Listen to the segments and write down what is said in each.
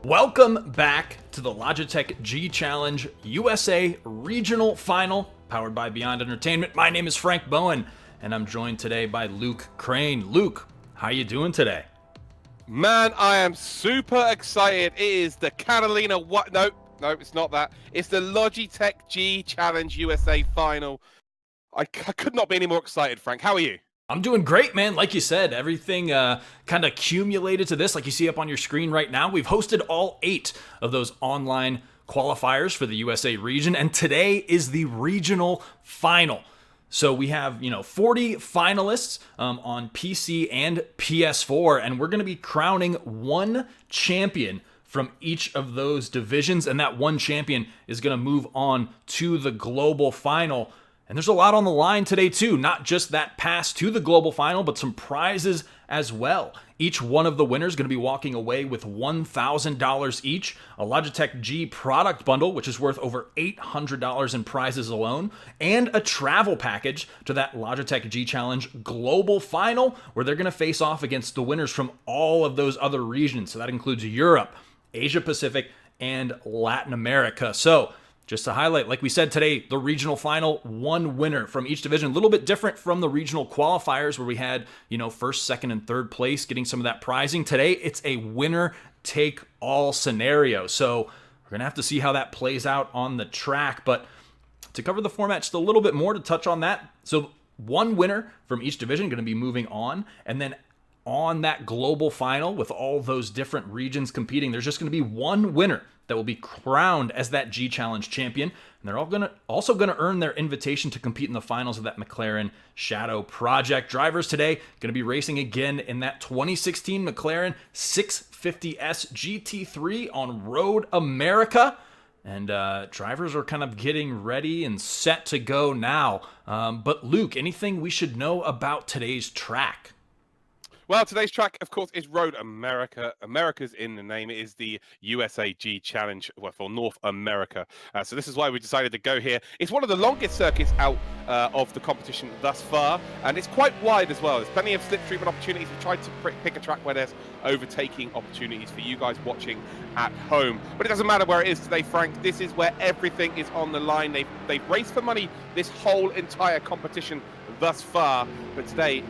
Welcome back to the Logitech G Challenge USA Regional Final, powered by Beyond Entertainment. My name is Frank Bowen, and I'm joined today by Luke Crane. Luke, how you doing today? Man, I am super excited. It is the Catalina. What? No, it's not that. It's the Logitech G Challenge USA Final. I could not be any more excited, Frank. How are you? I'm doing great, man. Like you said, everything kind of accumulated to this, like you see up on your screen right now. We've hosted all 8 of those online qualifiers for the USA region, and today is the regional final. So we have, 40 finalists on PC and PS4, and we're going to be crowning one champion from each of those divisions, and that one champion is going to move on to the global final. And there's a lot on the line today, too. Not just that pass to the global final, but some prizes as well. Each one of the winners is going to be walking away with $1,000 each, a Logitech G product bundle, which is worth over $800 in prizes alone, and a travel package to that Logitech G Challenge global final, where they're going to face off against the winners from all of those other regions. So that includes Europe, Asia Pacific, and Latin America. So just to highlight, like we said today, the regional final, one winner from each division. A little bit different from the regional qualifiers where we had, first, second, and third place getting some of that prizing. Today, it's a winner-take-all scenario. So we're going to have to see how that plays out on the track. But to cover the format just a little bit more, to touch on that, so one winner from each division going to be moving on. And then on that global final with all those different regions competing, there's just going to be one winner that will be crowned as that G Challenge champion. And they're all also going to earn their invitation to compete in the finals of that McLaren Shadow Project. Drivers today going to be racing again in that 2016 McLaren 650S GT3 on Road America. And drivers are kind of getting ready and set to go now. But Luke, anything we should know about today's track? Well, today's track, of course, is Road America. America's in the name. It is the USA G Challenge for North America. So this is why we decided to go here. It's one of the longest circuits out of the competition thus far, and it's quite wide as well. There's plenty of slip treatment opportunities. We tried to pick a track where there's overtaking opportunities for you guys watching at home. But it doesn't matter where it is today, Frank. This is where everything is on the line. They've raced for money this whole entire competition thus far. But today,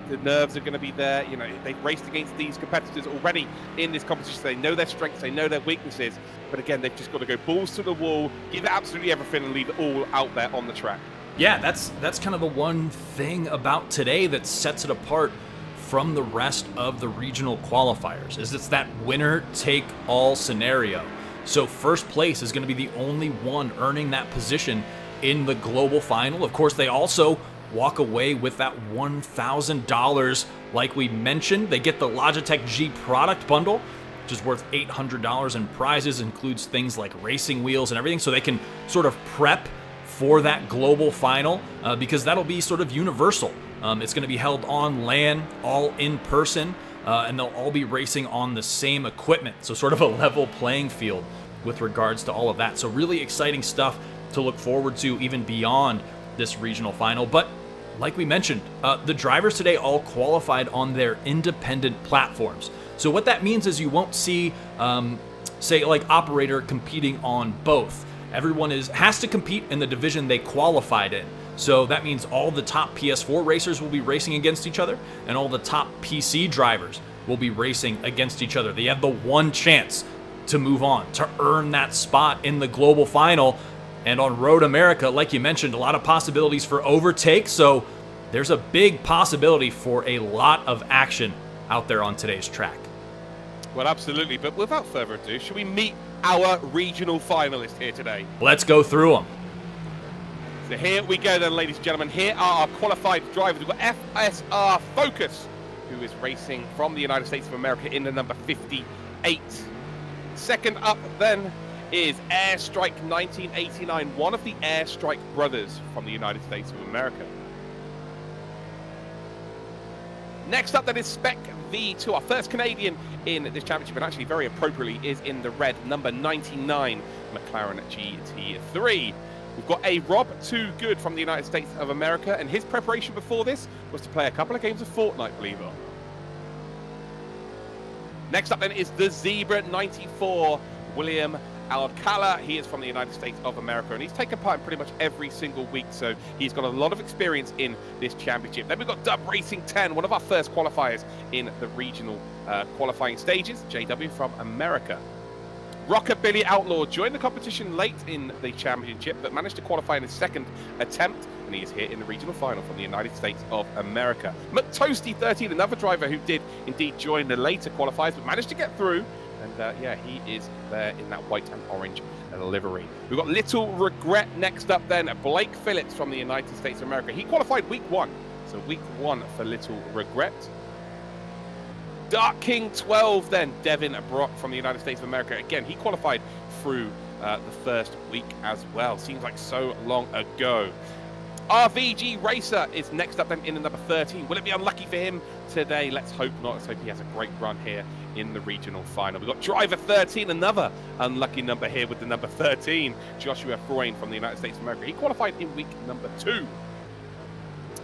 the nerves are going to be there. They've raced against these competitors already in this competition. They know their strengths, they know their weaknesses. But again, they've just got to go balls to the wall, give it absolutely everything, and leave it all out there on the track. Yeah, that's kind of the one thing about today that sets it apart from the rest of the regional qualifiers, is it's that winner-take-all scenario. So first place is going to be the only one earning that position in the global final. Of course, they also walk away with that $1,000. Like we mentioned, they get the Logitech G product bundle, which is worth $800 in prizes, includes things like racing wheels and everything, so they can sort of prep for that global final because that'll be sort of universal. It's going to be held on LAN, all in person, and they'll all be racing on the same equipment, so sort of a level playing field with regards to all of that. So really exciting stuff to look forward to even beyond this regional final. But like we mentioned, the drivers today all qualified on their independent platforms. So what that means is you won't see, say, like operator competing on both. Everyone has to compete in the division they qualified in. So that means all the top PS4 racers will be racing against each other, and all the top PC drivers will be racing against each other. They have the one chance to move on, to earn that spot in the global final. And on Road America, like you mentioned, a lot of possibilities for overtake, so there's a big possibility for a lot of action out there on today's track. Well, absolutely, but without further ado, should we meet our regional finalists here today? Let's go through them. So here we go then, ladies and gentlemen. Here are our qualified drivers. We've got FSR Focus, who is racing from the United States of America in the number 58. Second up then is Airstrike 1989, one of the Airstrike brothers from the United States of America. Next up then is Spec V2, our first Canadian in this championship, and actually very appropriately is in the red, number 99 McLaren GT3. We've got a Rob Too Good from the United States of America, and his preparation before this was to play a couple of games of Fortnite, believe it or not. Next up then is the Zebra 94, William Alcala. He is from the United States of America, and he's taken part in pretty much every single week, so he's got a lot of experience in this championship. Then we've got Dub Racing 10, one of our first qualifiers in the regional qualifying stages, JW from America. Rockabilly Outlaw joined the competition late in the championship, but managed to qualify in his second attempt, and he is here in the regional final from the United States of America. McToasty 13, another driver who did indeed join the later qualifiers, but managed to get through. And yeah, he is there in that white and orange livery. We've got Little Regret next up then. Blake Phillips from the United States of America. He qualified week 1. So week 1 for Little Regret. Dark King 12 then. Devin Brock from the United States of America. Again, he qualified through the first week as well. Seems like so long ago. RVG Racer is next up then in the number 13. Will it be unlucky for him today? Let's hope not. Let's hope he has a great run here in the regional final. We've got Driver 13, another unlucky number here with the number 13, Joshua Freund from the United States of America. He qualified in week number 2.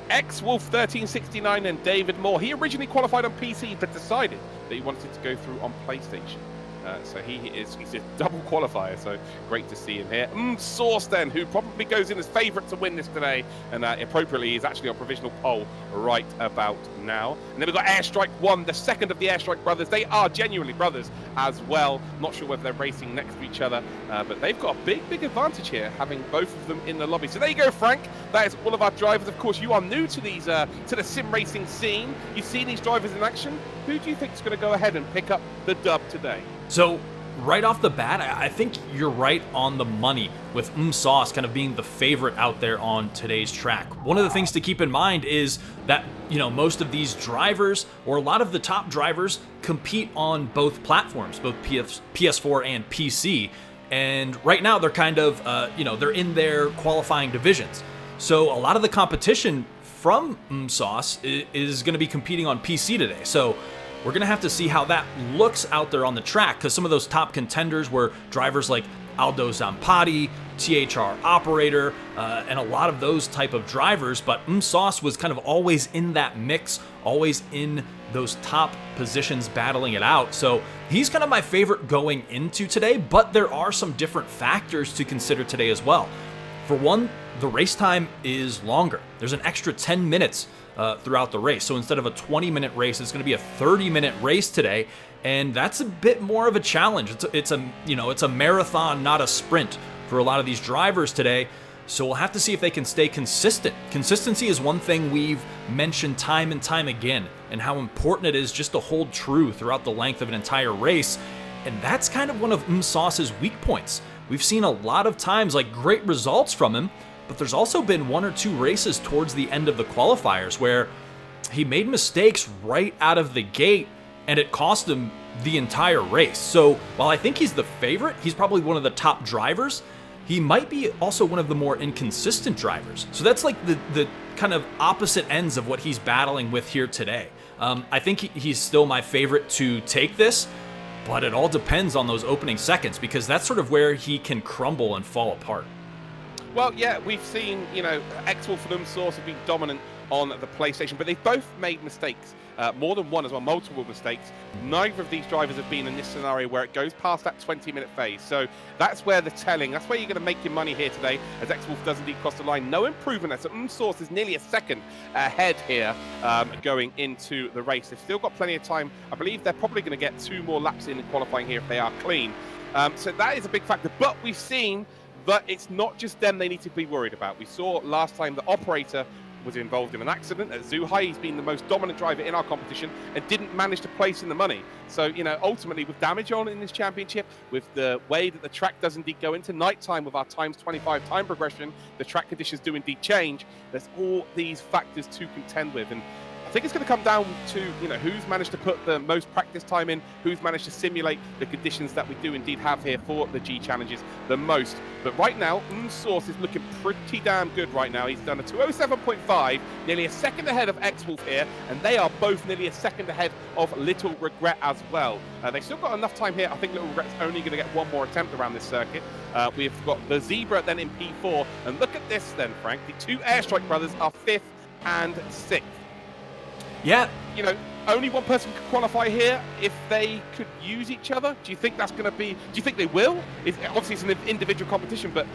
X-Wolf 1369 and David Moore. He originally qualified on PC, but decided that he wanted to go through on PlayStation. So he's a double qualifier, so great to see him here. Source then, who probably goes in as favourite to win this today, and appropriately is actually on provisional pole right about now. And then we've got Airstrike 1, the second of the Airstrike brothers. They are genuinely brothers as well. Not sure whether they're racing next to each other, but they've got a big advantage here, having both of them in the lobby. So there you go, Frank. That is all of our drivers. Of course, you are new to these to the sim racing scene. You've seen these drivers in action. Who do you think is going to go ahead and pick up the dub today? So right off the bat, I think you're right on the money with Sauce kind of being the favorite out there on today's track. One of the things to keep in mind is that, most of these drivers, or a lot of the top drivers, compete on both platforms, both PS4 and PC. And right now they're kind of, they're in their qualifying divisions. So a lot of the competition from Sauce is going to be competing on PC today. So we're going to have to see how that looks out there on the track, because some of those top contenders were drivers like Aldo Zampati, THR Operator, and a lot of those type of drivers, but Sauce was kind of always in that mix, always in those top positions battling it out. So he's kind of my favorite going into today, but there are some different factors to consider today as well. For one, the race time is longer. There's an extra 10 minutes throughout the race. So instead of a 20-minute race, it's going to be a 30-minute race today, and that's a bit more of a challenge. It's a marathon, not a sprint for a lot of these drivers today. So we'll have to see if they can stay consistent. Consistency is one thing we've mentioned time and time again, and how important it is just to hold true throughout the length of an entire race. And that's kind of one of Sauce's weak points. We've seen a lot of times like great results from him, but there's also been 1 or 2 races towards the end of the qualifiers where he made mistakes right out of the gate, and it cost him the entire race. So while I think he's the favorite, he's probably one of the top drivers, he might be also one of the more inconsistent drivers. So that's like the kind of opposite ends of what he's battling with here today. I think he's still my favorite to take this, but it all depends on those opening seconds, because that's sort of where he can crumble and fall apart. Well, yeah, we've seen, X-Wolf and Source have been dominant on the PlayStation, but they've both made mistakes, more than one as well, multiple mistakes. Neither of these drivers have been in this scenario where it goes past that 20-minute phase. So that's where that's where you're going to make your money here today, as X-Wolf does indeed cross the line. No improvement there. So Source is nearly a second ahead here going into the race. They've still got plenty of time. I believe they're probably going to get 2 more laps in qualifying here if they are clean. So that is a big factor. But we've seen that it's not just them they need to be worried about. We saw last time the Operator was involved in an accident at Zhuhai. He's been the most dominant driver in our competition and didn't manage to place in the money. So, ultimately with damage on in this championship, with the way that the track does indeed go into nighttime with our times 25 time progression, the track conditions do indeed change. There's all these factors to contend with. And I think it's going to come down to, who's managed to put the most practice time in, who's managed to simulate the conditions that we do indeed have here for the G challenges the most. But right now, Source is looking pretty damn good right now. He's done a 207.5, nearly a second ahead of X-Wolf here, and they are both nearly a second ahead of Little Regret as well. They've still got enough time here. I think Little Regret's only going to get 1 more attempt around this circuit. We've got the Zebra then in P4, and look at this then, Frank. The 2 Airstrike brothers are 5th and 6th. Yeah. only one person could qualify here if they could use each other? Do you think that's going to be? Do you think they will? Obviously it's an individual competition, but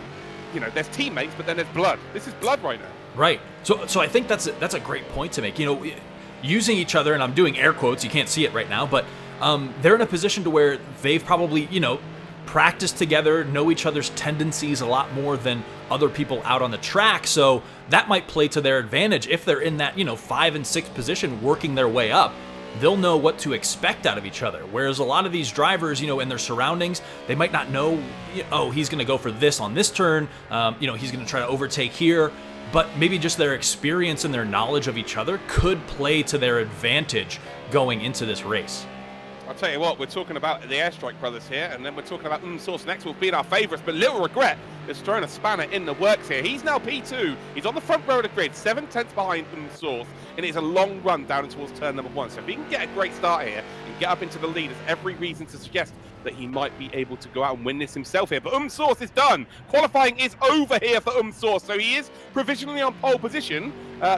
you know, there's teammates, but then there's blood. This is blood right now. Right. So I think that's a great point to make. You know, using each other, and I'm doing air quotes. You can't see it right now, but they're in a position to where they've probably, you know, practiced together, know each other's tendencies a lot more than other people out on the track. So that might play to their advantage if they're in that, you know, 5 and 6 position working their way up. They'll know what to expect out of each other. Whereas a lot of these drivers, you know, in their surroundings, they might not know, oh, he's going to go for this on this turn. You know, he's going to try to overtake here. But maybe just their experience and their knowledge of each other could play to their advantage going into this race. I'll tell you what, we're talking about the Airstrike brothers here, and then we're talking about Source and X-Wolf being our favourites, but Little Regret is throwing a spanner in the works here. He's now P2. He's on the front row of the grid, 7/10 behind Source, and it's a long run down towards turn number 1. So if he can get a great start here and get up into the lead, there's every reason to suggest that he might be able to go out and win this himself here. But Source is done. Qualifying is over here for Source, so he is provisionally on pole position.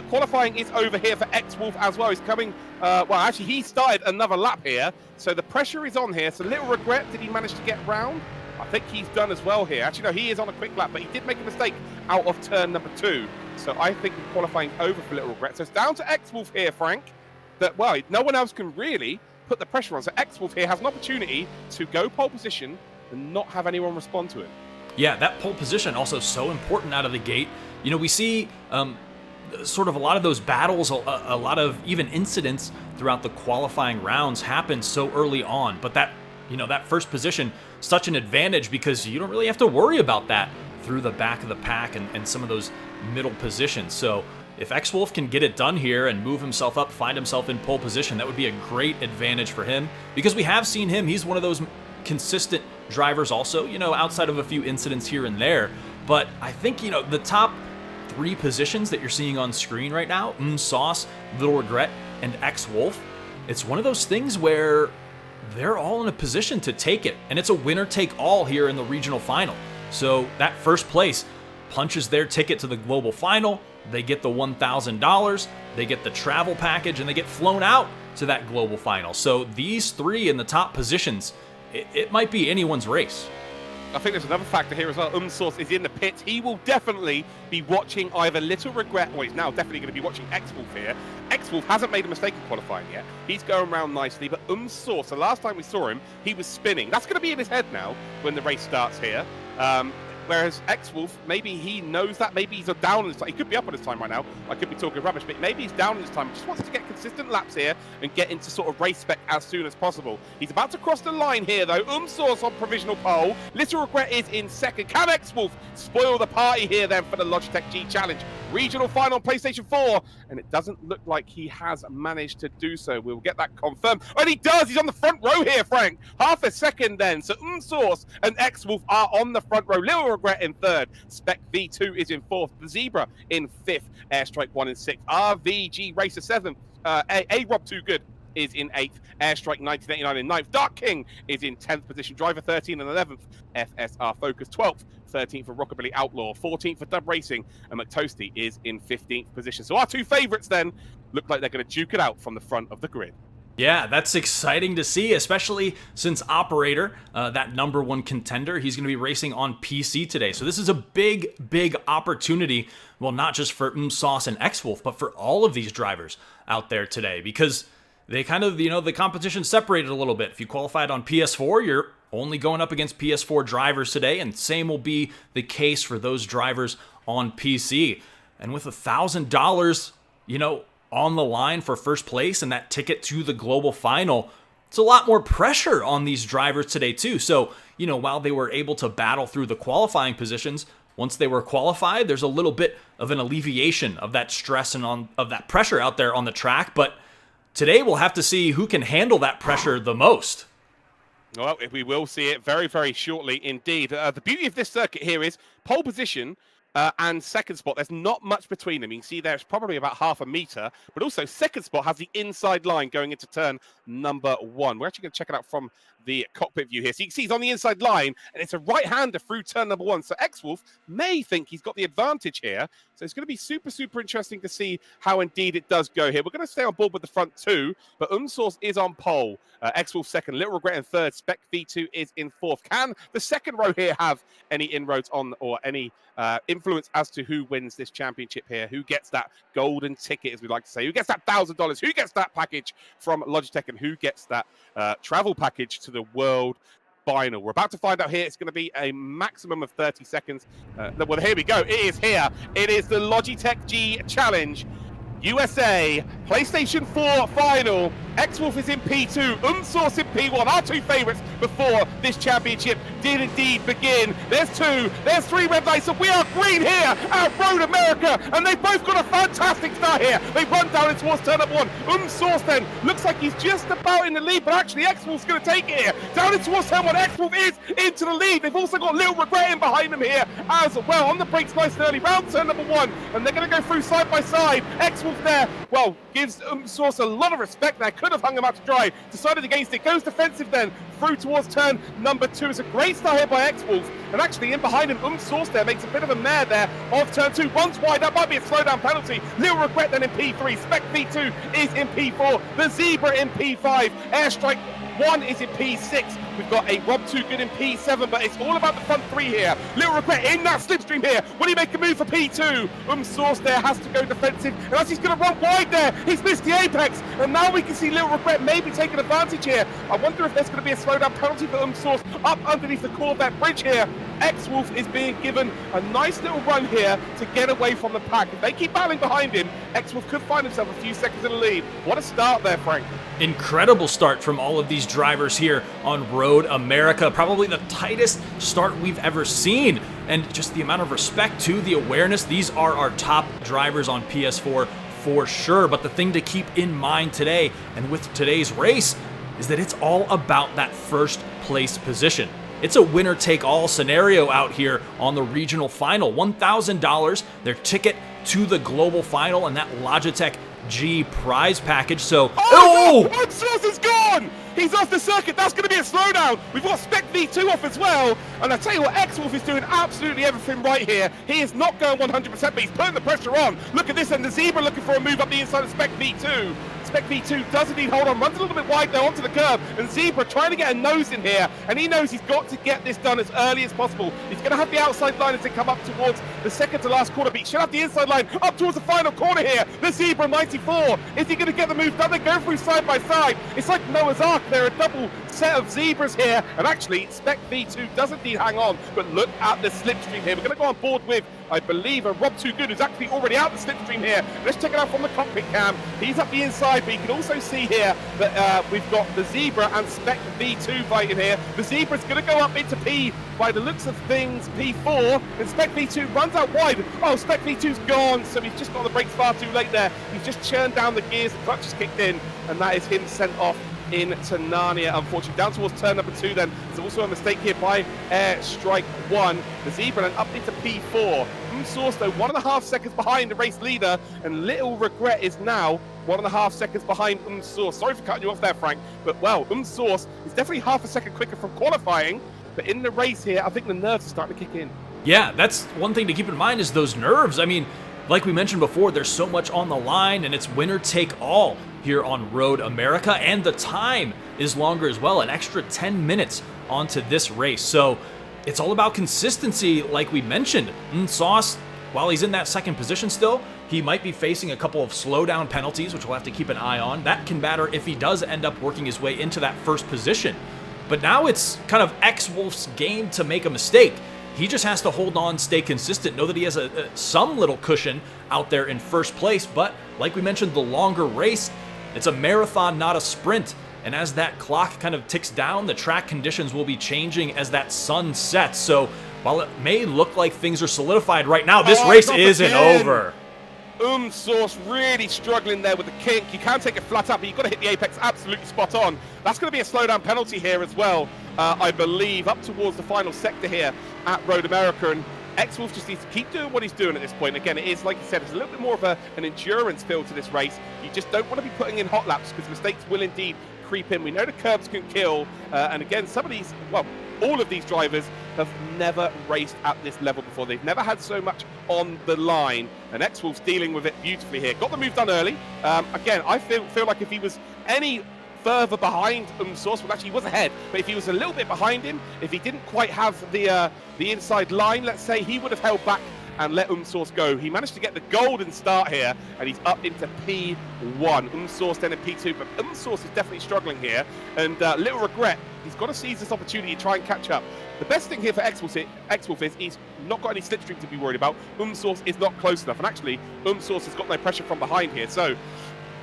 Qualifying is over here for X-Wolf as well. He's coming, well, actually, he started another lap here, so the pressure is on here. So Little Regret, did he manage to get round? I think he's done as well here. Actually, no, he is on a quick lap, but he did make a mistake out of turn number 2. So I think qualifying over for Little Regret. So it's down to X-Wolf here, Frank, that, well, no one else can really put the pressure on. So X-Wolf here has an opportunity to go pole position and not have anyone respond to him. Yeah, that pole position also so important out of the gate. You know, we see sort of a lot of those battles, a lot of even incidents throughout the qualifying rounds happen so early on. But that, you know, that first position, such an advantage because you don't really have to worry about that through the back of the pack and some of those middle positions. So if X-Wolf can get it done here and move himself up, find himself in pole position, that would be a great advantage for him because we have seen him. He's one of those consistent drivers also, you know, outside of a few incidents here and there. But I think, you know, the top 3 positions that you're seeing on screen right now, Sauce, Little Regret, and X-Wolf, it's one of those things where they're all in a position to take it. And it's a winner-take-all here in the regional final. So that first place punches their ticket to the global final. They get the $1,000, they get the travel package, and they get flown out to that global final. So these 3 in the top positions, it might be anyone's race. I think there's another factor here as well. Source is in the pits. He will definitely be watching either Little Regret, or he's now definitely going to be watching X-Wolf here. X-Wolf hasn't made a mistake in qualifying yet. He's going around nicely, but Source, the last time we saw him, he was spinning. That's going to be in his head now when the race starts here. Whereas X-Wolf, maybe he knows that. Maybe he's down on his time. He could be up on his time right now. I could be talking rubbish, but maybe he's down on his time. He just wants to get consistent laps here and get into sort of race spec as soon as possible. He's about to cross the line here, though. Source on provisional pole. Little Regret is in second. Can X-Wolf spoil the party here then for the Logitech G Challenge? Regional final on PlayStation 4, and it doesn't look like he has managed to do so. We'll get that confirmed. And he does! He's on the front row here, Frank. Half a second then. So Source and X-Wolf are on the front row. Little Regret in third. Spec V2 is in fourth. The Zebra in fifth. Airstrike 1 in sixth. RVG Racer 7th. A-Rob Too Good is in 8th. Airstrike 1989 in 9th. Dark King is in 10th position. Driver 13 and 11th. FSR Focus 12th. 13th for Rockabilly Outlaw. 14th for Dub Racing. And McToasty is in 15th position. So our 2 favourites then look like they're going to duke it out from the front of the grid. Yeah, that's exciting to see, especially since Operator, that #1 contender, he's going to be racing on PC today. So this is a big, big opportunity, well, not just for Sauce and X-Wolf, but for all of these drivers out there today, because they kind of, you know, the competition separated a little bit. If you qualified on PS4, you're only going up against PS4 drivers today, and same will be the case for those drivers on PC. And with $1,000, you know, on the line for first place and that ticket to the global final, it's a lot more pressure on these drivers today too. So, you know, while they were able to battle through the qualifying positions, once they were qualified, there's a little bit of an alleviation of that stress and of that pressure out there on the track. But today we'll have to see who can handle that pressure the most. Well, we will see it very, very shortly indeed. The beauty of this circuit here is pole position and second spot. There's not much between them. You can see there's probably about half a meter, but also second spot has the inside line going into turn number 1. We're actually going to check it out from the cockpit view here. So you can see he's on the inside line, and it's a right-hander through turn number 1. So X-Wolf may think he's got the advantage here. So it's going to be super, super interesting to see how indeed it does go here. We're going to stay on board with the front 2, but Source is on pole. X-Wolf second, Little Regret in third, Spec V2 is in fourth. Can the second row here have any inroads on or any influence as to who wins this championship here? Who gets that golden ticket, as we like to say? Who gets that $1,000? Who gets that package from Logitech? And who gets that travel package to the World Final? We're about to find out here. It's going to be a maximum of 30 seconds. Well, here we go. It is here. It is the Logitech G Challenge. USA PlayStation 4 final. X-Wolf is in P2, Source in P1. Our two favourites before this championship did indeed begin. There's 2, there's 3 red lights, and we are green here at Road America, and they've both got a fantastic start here. They run down in towards turn up 1. Source then looks like he's just about in the lead, but actually X-Wolf's going to take it here. Down in towards turn 1, X-Wolf is into the lead. They've also got Little Regret in behind them here as well. On the brakes nice and early, round turn number 1, and they're going to go through side by side. X-Wolf there, well, gives Source a lot of respect there. Could have hung him out to dry. Decided against it. Goes defensive then through towards turn number 2. It's a great start here by X-Wolf. And actually in behind him, Source there makes a bit of a mare there off turn 2. Runs wide. That might be a slowdown penalty. Little Regret then in P3. Spec V2 is in P4. The Zebra in P5. Airstrike 1 is in P6. We've got a Rob Too Good in P7, but it's all about the front 3 here. Little Regret in that slipstream here. Will he make a move for P2? Source there has to go defensive, and as he's going to run wide there, he's missed the apex, and now we can see Little Regret maybe taking advantage here. I wonder if there's going to be a slowdown penalty for Source up underneath the Corvette bridge here. X-Wolf is being given a nice little run here to get away from the pack. If they keep battling behind him, X-Wolf could find himself a few seconds in the lead. What a start there, Frank. Incredible start from all of these drivers here on Road America. Probably the tightest start we've ever seen. And just the amount of respect to the awareness. These are our top drivers on PS4 for sure. But the thing to keep in mind today and with today's race is that it's all about that first place position. It's a winner-take-all scenario out here on the regional final. $1,000, their ticket to the global final, and that Logitech G prize package. So, Source is gone! He's off the circuit. That's going to be a slowdown. We've got Spec V2 off as well. And I tell you what, X-Wolf is doing absolutely everything right here. He is not going 100%, but he's putting the pressure on. Look at this, and the Zebra looking for a move up the inside of Spec V2. Spec V2 does indeed hold on, runs a little bit wide there onto the curb, and Zebra trying to get a nose in here, and he knows he's got to get this done as early as possible. He's going to have the outside line as they come up towards the second to last corner, but he should have the inside line up towards the final corner here. The Zebra 94, is he going to get the move done? They go through side by side. It's like Noah's Ark. They're a double set of Zebras here, and actually Spec V2 does indeed hang on, but look at the slipstream here. We're going to go on board with, I believe, a Rob Too Good, who's actually already out the slipstream here. Let's check it out from the cockpit cam. He's up the inside, but you can also see here that we've got the Zebra and Spec V2 fighting here. The Zebra's going to go up into P, by the looks of things, P4, and Spec V2 runs out wide. Oh, Spec V2's gone, so he's just got the brakes far too late there. He's just churned down the gears, the clutch is kicked in, and that is him sent off into Narnia, unfortunately. Down towards turn number 2 then. There's also a mistake here by Airstrike 1. The Zebra then up into P4. Source though 1.5 seconds behind the race leader, and Little Regret is now 1.5 seconds behind Source. Sorry for cutting you off there, Frank, but well, Source is definitely half a second quicker from qualifying, but in the race here, I think the nerves are starting to kick in. Yeah, that's one thing to keep in mind is those nerves. I mean, like we mentioned before, there's so much on the line, and it's winner take all here on Road America, and the time is longer as well, an extra 10 minutes onto this race. So it's all about consistency, like we mentioned. Sauce, while he's in that second position still, he might be facing a couple of slowdown penalties, which we'll have to keep an eye on. That can matter if he does end up working his way into that first position. But now it's kind of X-Wolf's game to make a mistake. He just has to hold on, stay consistent, know that he has some little cushion out there in first place. But like we mentioned, the longer race, it's a marathon, not a sprint. And as that clock kind of ticks down, the track conditions will be changing as that sun sets. So while it may look like things are solidified right now, this race isn't over. Source really struggling there with the kink. You can take it flat out, but you've got to hit the apex absolutely spot on. That's going to be a slowdown penalty here as well, I believe, up towards the final sector here at Road America. And X-Wolf just needs to keep doing what he's doing at this point. Again, it is, like you said, it's a little bit more of an endurance feel to this race. You just don't want to be putting in hot laps because mistakes will indeed creep in. We know the curbs can kill. And again, some of these, well, all of these drivers have never raced at this level before. They've never had so much on the line. And X-Wolf's dealing with it beautifully here. Got the move done early. Again, I feel like if he was any further behind Source, well, actually he was ahead, but if he was a little bit behind him, if he didn't quite have the inside line, let's say, he would have held back and let Source go. He managed to get the golden start here, and he's up into P1. Source then in P2, but Source is definitely struggling here, and little regret, he's got to seize this opportunity to try and catch up. The best thing here for X-Wolf is he's not got any slipstream to be worried about. Source is not close enough, and actually, Source has got no pressure from behind here, so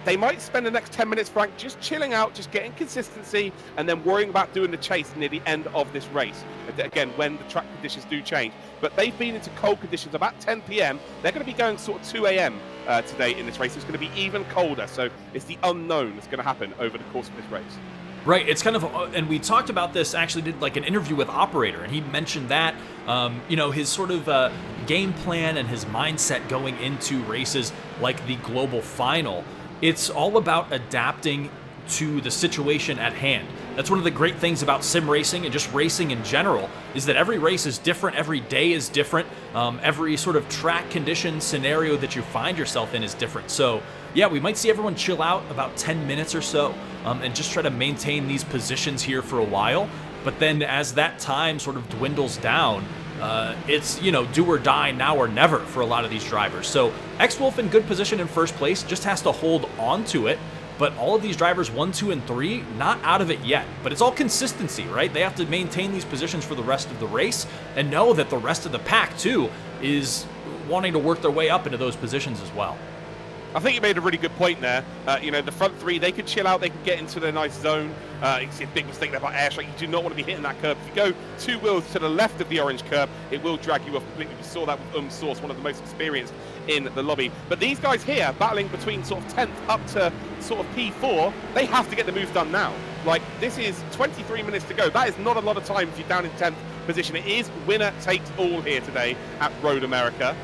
they might spend the next 10 minutes, Frank, just chilling out, just getting consistency, and then worrying about doing the chase near the end of this race. Again, when the track conditions do change. But they've been into cold conditions about 10 p.m. They're going to be going sort of 2 a.m. Today in this race. It's going to be even colder. So it's the unknown that's going to happen over the course of this race. Right, it's kind of, and we talked about this, actually did like an interview with Operator, and he mentioned that, you know, his sort of game plan and his mindset going into races like the global final. It's all about adapting to the situation at hand. That's one of the great things about sim racing and just racing in general, is that every race is different, every day is different, every sort of track condition scenario that you find yourself in is different. So yeah, we might see everyone chill out about 10 minutes or so and just try to maintain these positions here for a while. But then as that time sort of dwindles down, it's, you know, do or die, now or never for a lot of these drivers. So X-Wolf in good position in first place, just has to hold on to it. But all of these drivers 1, 2, and 3, not out of it yet. But it's all consistency, right? They have to maintain these positions for the rest of the race and know that the rest of the pack, too, is wanting to work their way up into those positions as well. I think you made a really good point there. You know, the front three, they could chill out, they could get into their nice zone. You see a big mistake there by Airstrike. You do not want to be hitting that curb. If you go 2 wheels to the left of the orange curb, it will drag you off completely. We saw that with Source, one of the most experienced in the lobby. But these guys here, battling between sort of 10th up to sort of P4, they have to get the move done now. Like, this is 23 minutes to go. That is not a lot of time if you're down in 10th position. It is winner takes all here today at Road America.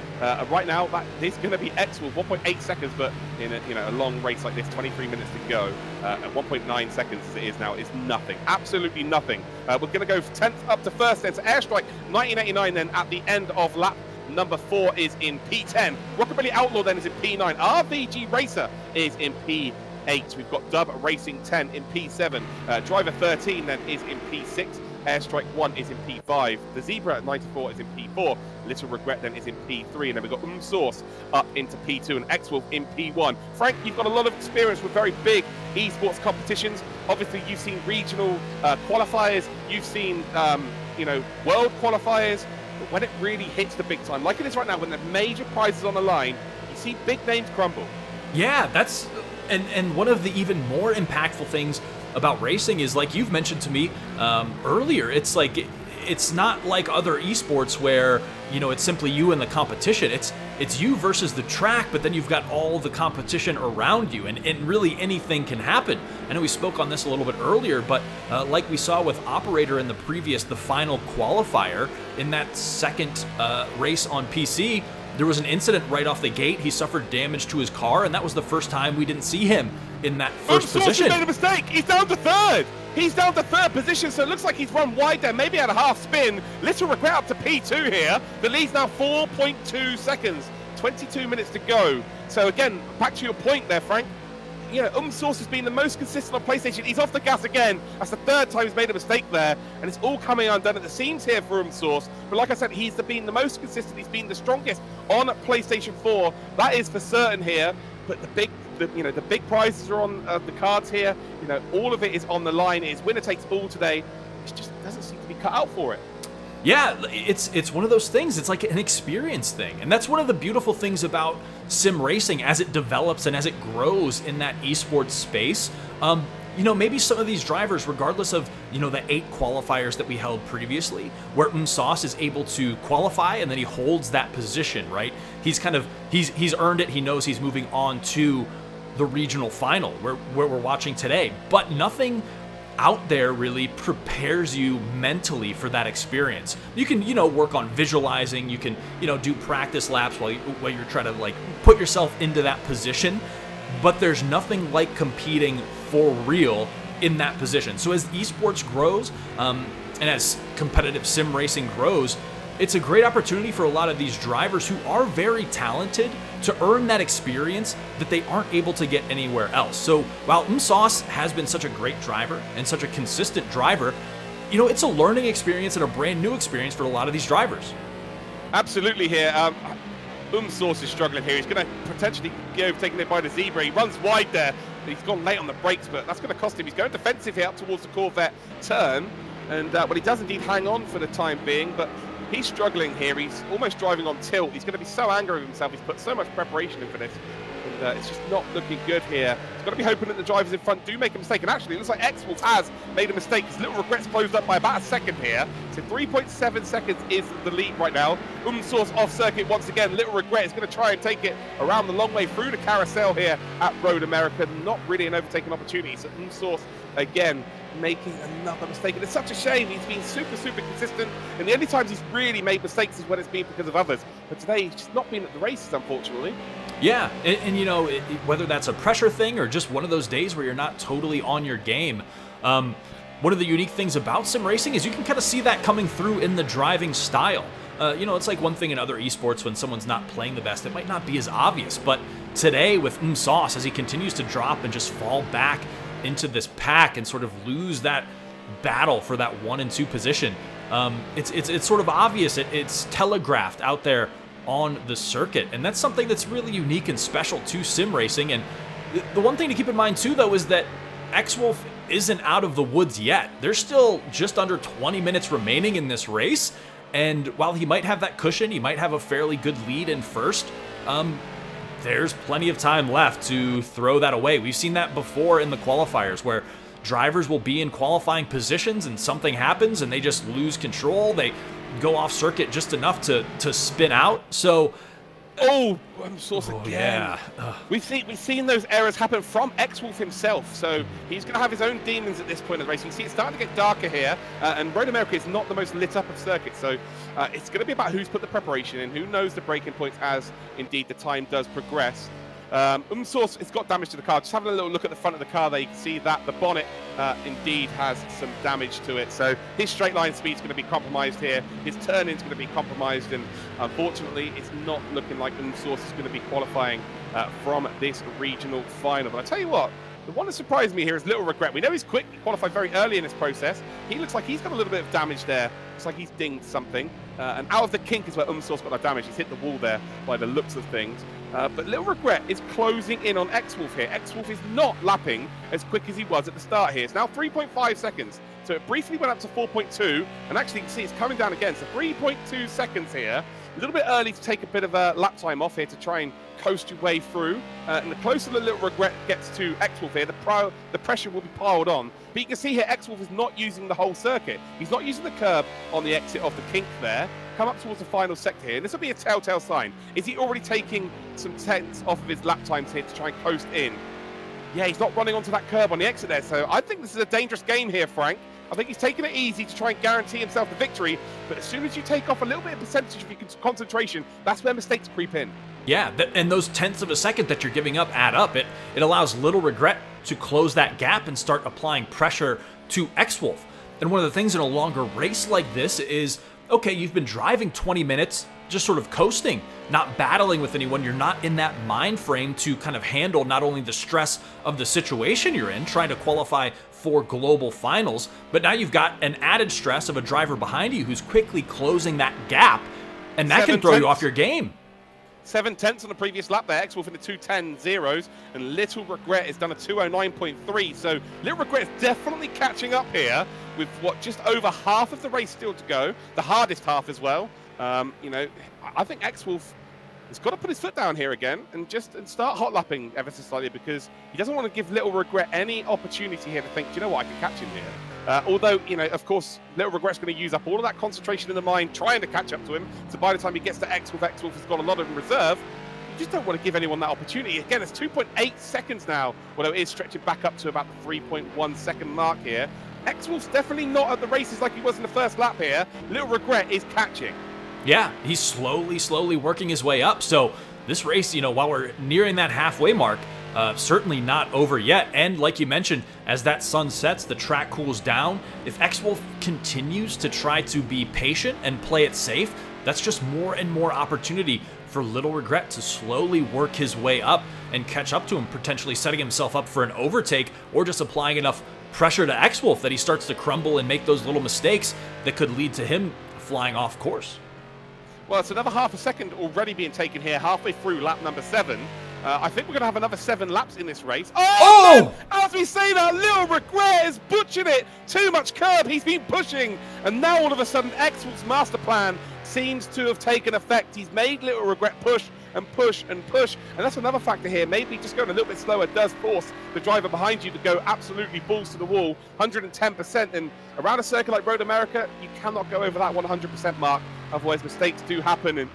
Right now, that is going to be X-Wolf, 1.8 seconds, but in a long race like this, 23 minutes to go, at 1.9 seconds as it is now, is nothing, absolutely nothing. We're going to go 10th up to first then, so Airstrike 1989 then at the end of lap number 4 is in P10. Rockabilly Outlaw then is in P9. RVG Racer is in P8. We've got Dub Racing 10 in P7. Driver 13 then is in P6. Airstrike 1 is in P5. The Zebra at 94 is in P4. Little Regret then is in P3. And then we've got Source up into P2 and X-Wolf in P1. Frank, you've got a lot of experience with very big esports competitions. Obviously, you've seen regional qualifiers. You've seen, world qualifiers. But when it really hits the big time, like it is right now, when the major prizes on the line, you see big names crumble. Yeah, that's... And one of the even more impactful things about racing is, like you've mentioned to me earlier, it's like it's not like other esports where, you know, it's simply you and the competition. It's you versus the track, but then you've got all the competition around you, and really anything can happen. I know we spoke on this a little bit earlier, but like we saw with Operator in the final qualifier in that second race on PC, there was an incident right off the gate. He suffered damage to his car, and that was the first time we didn't see him in that first position. He made a mistake. He's down to third. He's down to third position, so it looks like he's run wide there, maybe had a half spin. Little Regret up to P2 here. The lead's now 4.2 seconds, 22 minutes to go. So again, back to your point there, Frank. You know, Source has been the most consistent on PlayStation. He's off the gas again. That's the third time he's made a mistake there, and it's all coming undone at the seams here for Source. But like I said, he's been the most consistent. He's been the strongest on PlayStation 4. That is for certain here. But the big prizes are on the cards here. You know, all of it is on the line. It is winner takes all today. It just doesn't seem to be cut out for it. Yeah, it's one of those things. It's like an experience thing. And that's one of the beautiful things about sim racing as it develops and as it grows in that esports space. You know, maybe some of these drivers, regardless of, you know, the 8 qualifiers that we held previously, where Sauce is able to qualify and then he holds that position, right? He's earned it. He knows he's moving on to the regional final where we're watching today. But nothing out there really prepares you mentally for that experience. You can, work on visualizing, you can, do practice laps while you're trying to like put yourself into that position, but there's nothing like competing for real in that position. So as esports grows, and as competitive sim racing grows, it's a great opportunity for a lot of these drivers who are very talented to earn that experience that they aren't able to get anywhere else. So while Sauce has been such a great driver and such a consistent driver, it's a learning experience and a brand new experience for a lot of these drivers. Absolutely here. Sauce is struggling here. He's going to potentially be overtaken by the Zebra. He runs wide there. He's gone late on the brakes, but that's going to cost him. He's going defensive here up towards the Corvette turn. And well, he does indeed hang on for the time being, but he's struggling here. He's almost driving on tilt. He's going to be so angry with himself. He's put so much preparation in for this. And it's just not looking good here. He's got to be hoping that the drivers in front do make a mistake. And actually, it looks like X-Wolf has made a mistake. His Little Regret's closed up by about a second here. So 3.7 seconds is the lead right now. Sauce off circuit once again. Little Regret is going to try and take it around the long way through the carousel here at Road America. Not really an overtaking opportunity. So Sauce again making another mistake, and it's such a shame. He's been super consistent, and the only times he's really made mistakes is when it's been because of others, but today he's just not been at the races, unfortunately. Yeah, and whether that's a pressure thing or just one of those days where you're not totally on your game, one of the unique things about sim racing is you can kind of see that coming through in the driving style. It's like one thing in other esports when someone's not playing the best, it might not be as obvious, but today with Sauce, as he continues to drop and just fall back into this pack and sort of lose that battle for that 1 and 2 position, it's sort of obvious. It's telegraphed out there on the circuit, and that's something that's really unique and special to sim racing. And the one thing to keep in mind too, though, is that X-Wolf isn't out of the woods yet. There's still just under 20 minutes remaining in this race, and while he might have that cushion, he might have a fairly good lead in first, there's plenty of time left to throw that away. We've seen that before in the qualifiers where drivers will be in qualifying positions and something happens and they just lose control. They go off circuit just enough to spin out. So Sauce again. Yeah. We've seen those errors happen from X-Wolf himself, so he's going to have his own demons at this point of the race. You can see it's starting to get darker here, and Road America is not the most lit up of circuits, so it's going to be about who's put the preparation in, who knows the braking points as indeed the time does progress. Sauce has got damage to the car. Just having a little look at the front of the car there, you can see that the bonnet indeed has some damage to it. So his straight line speed is going to be compromised here. His turn-in is going to be compromised, and unfortunately, it's not looking like Sauce is going to be qualifying from this regional final. But I tell you what, the one that surprised me here is Little Regret. We know he's quick, he qualified very early in this process. He looks like he's got a little bit of damage there. Looks like he's dinged something. And out of the kink is where Sauce got that damage. He's hit the wall there by the looks of things. But Little Regret is closing in on X-Wolf here. X-Wolf is not lapping as quick as he was at the start here. It's now 3.5 seconds. So it briefly went up to 4.2. And actually, you can see it's coming down again. So 3.2 seconds here. A little bit early to take a bit of a lap time off here to try and coast your way through. And the closer the Little Regret gets to X-Wolf here, the pressure will be piled on. But you can see here, X-Wolf is not using the whole circuit. He's not using the curb on the exit of the kink there. Come up towards the final sector here. This will be a telltale sign. Is he already taking some tenths off of his lap times here to try and coast in? Yeah, he's not running onto that curb on the exit there. So I think this is a dangerous game here, Frank. I think he's taking it easy to try and guarantee himself the victory. But as soon as you take off a little bit of percentage of your concentration, that's where mistakes creep in. Yeah, and those tenths of a second that you're giving up add up. It allows Little Regret to close that gap and start applying pressure to X-Wolf. And one of the things in a longer race like this is, okay, you've been driving 20 minutes, just sort of coasting, not battling with anyone. You're not in that mind frame to kind of handle not only the stress of the situation you're in, trying to qualify for global finals, but now you've got an added stress of a driver behind you who's quickly closing that gap, and that can throw you off your game. 7 tenths on the previous lap there. X-Wolf in the 2:10.0s, and Little Regret has done a 2:09.3. So Little Regret is definitely catching up here with what, just over half of the race still to go, the hardest half as well. I think X-Wolf has got to put his foot down here again and start hot lapping ever so slightly, because he doesn't want to give Little Regret any opportunity here to think, do you know what, I can catch him here. Although, of course, Little Regret's going to use up all of that concentration in the mind trying to catch up to him. So by the time he gets to X-Wolf has got a lot in reserve. You just don't want to give anyone that opportunity. Again, it's 2.8 seconds now, although it is stretching back up to about the 3.1 second mark here. X-Wolf's definitely not at the races like he was in the first lap here. Little Regret is catching. Yeah, he's slowly working his way up. So this race, while we're nearing that halfway mark, certainly not over yet. And like you mentioned, as that sun sets, the track cools down. If X-Wolf continues to try to be patient and play it safe, that's just more and more opportunity for Little Regret to slowly work his way up and catch up to him, potentially setting himself up for an overtake or just applying enough pressure to X-Wolf that he starts to crumble and make those little mistakes that could lead to him flying off course. Well, it's another half a second already being taken here, halfway through lap number 7. I think we're going to have another 7 laps in this race. Oh! Man, as we say that, Little Regret is butchered it. Too much curb. He's been pushing. And now all of a sudden, X-Wolf's master plan seems to have taken effect. He's made Little Regret push and push and push. And that's another factor here. Maybe just going a little bit slower does force the driver behind you to go absolutely balls to the wall, 110%. And around a circuit like Road America, you cannot go over that 100% mark. Otherwise, mistakes do happen. And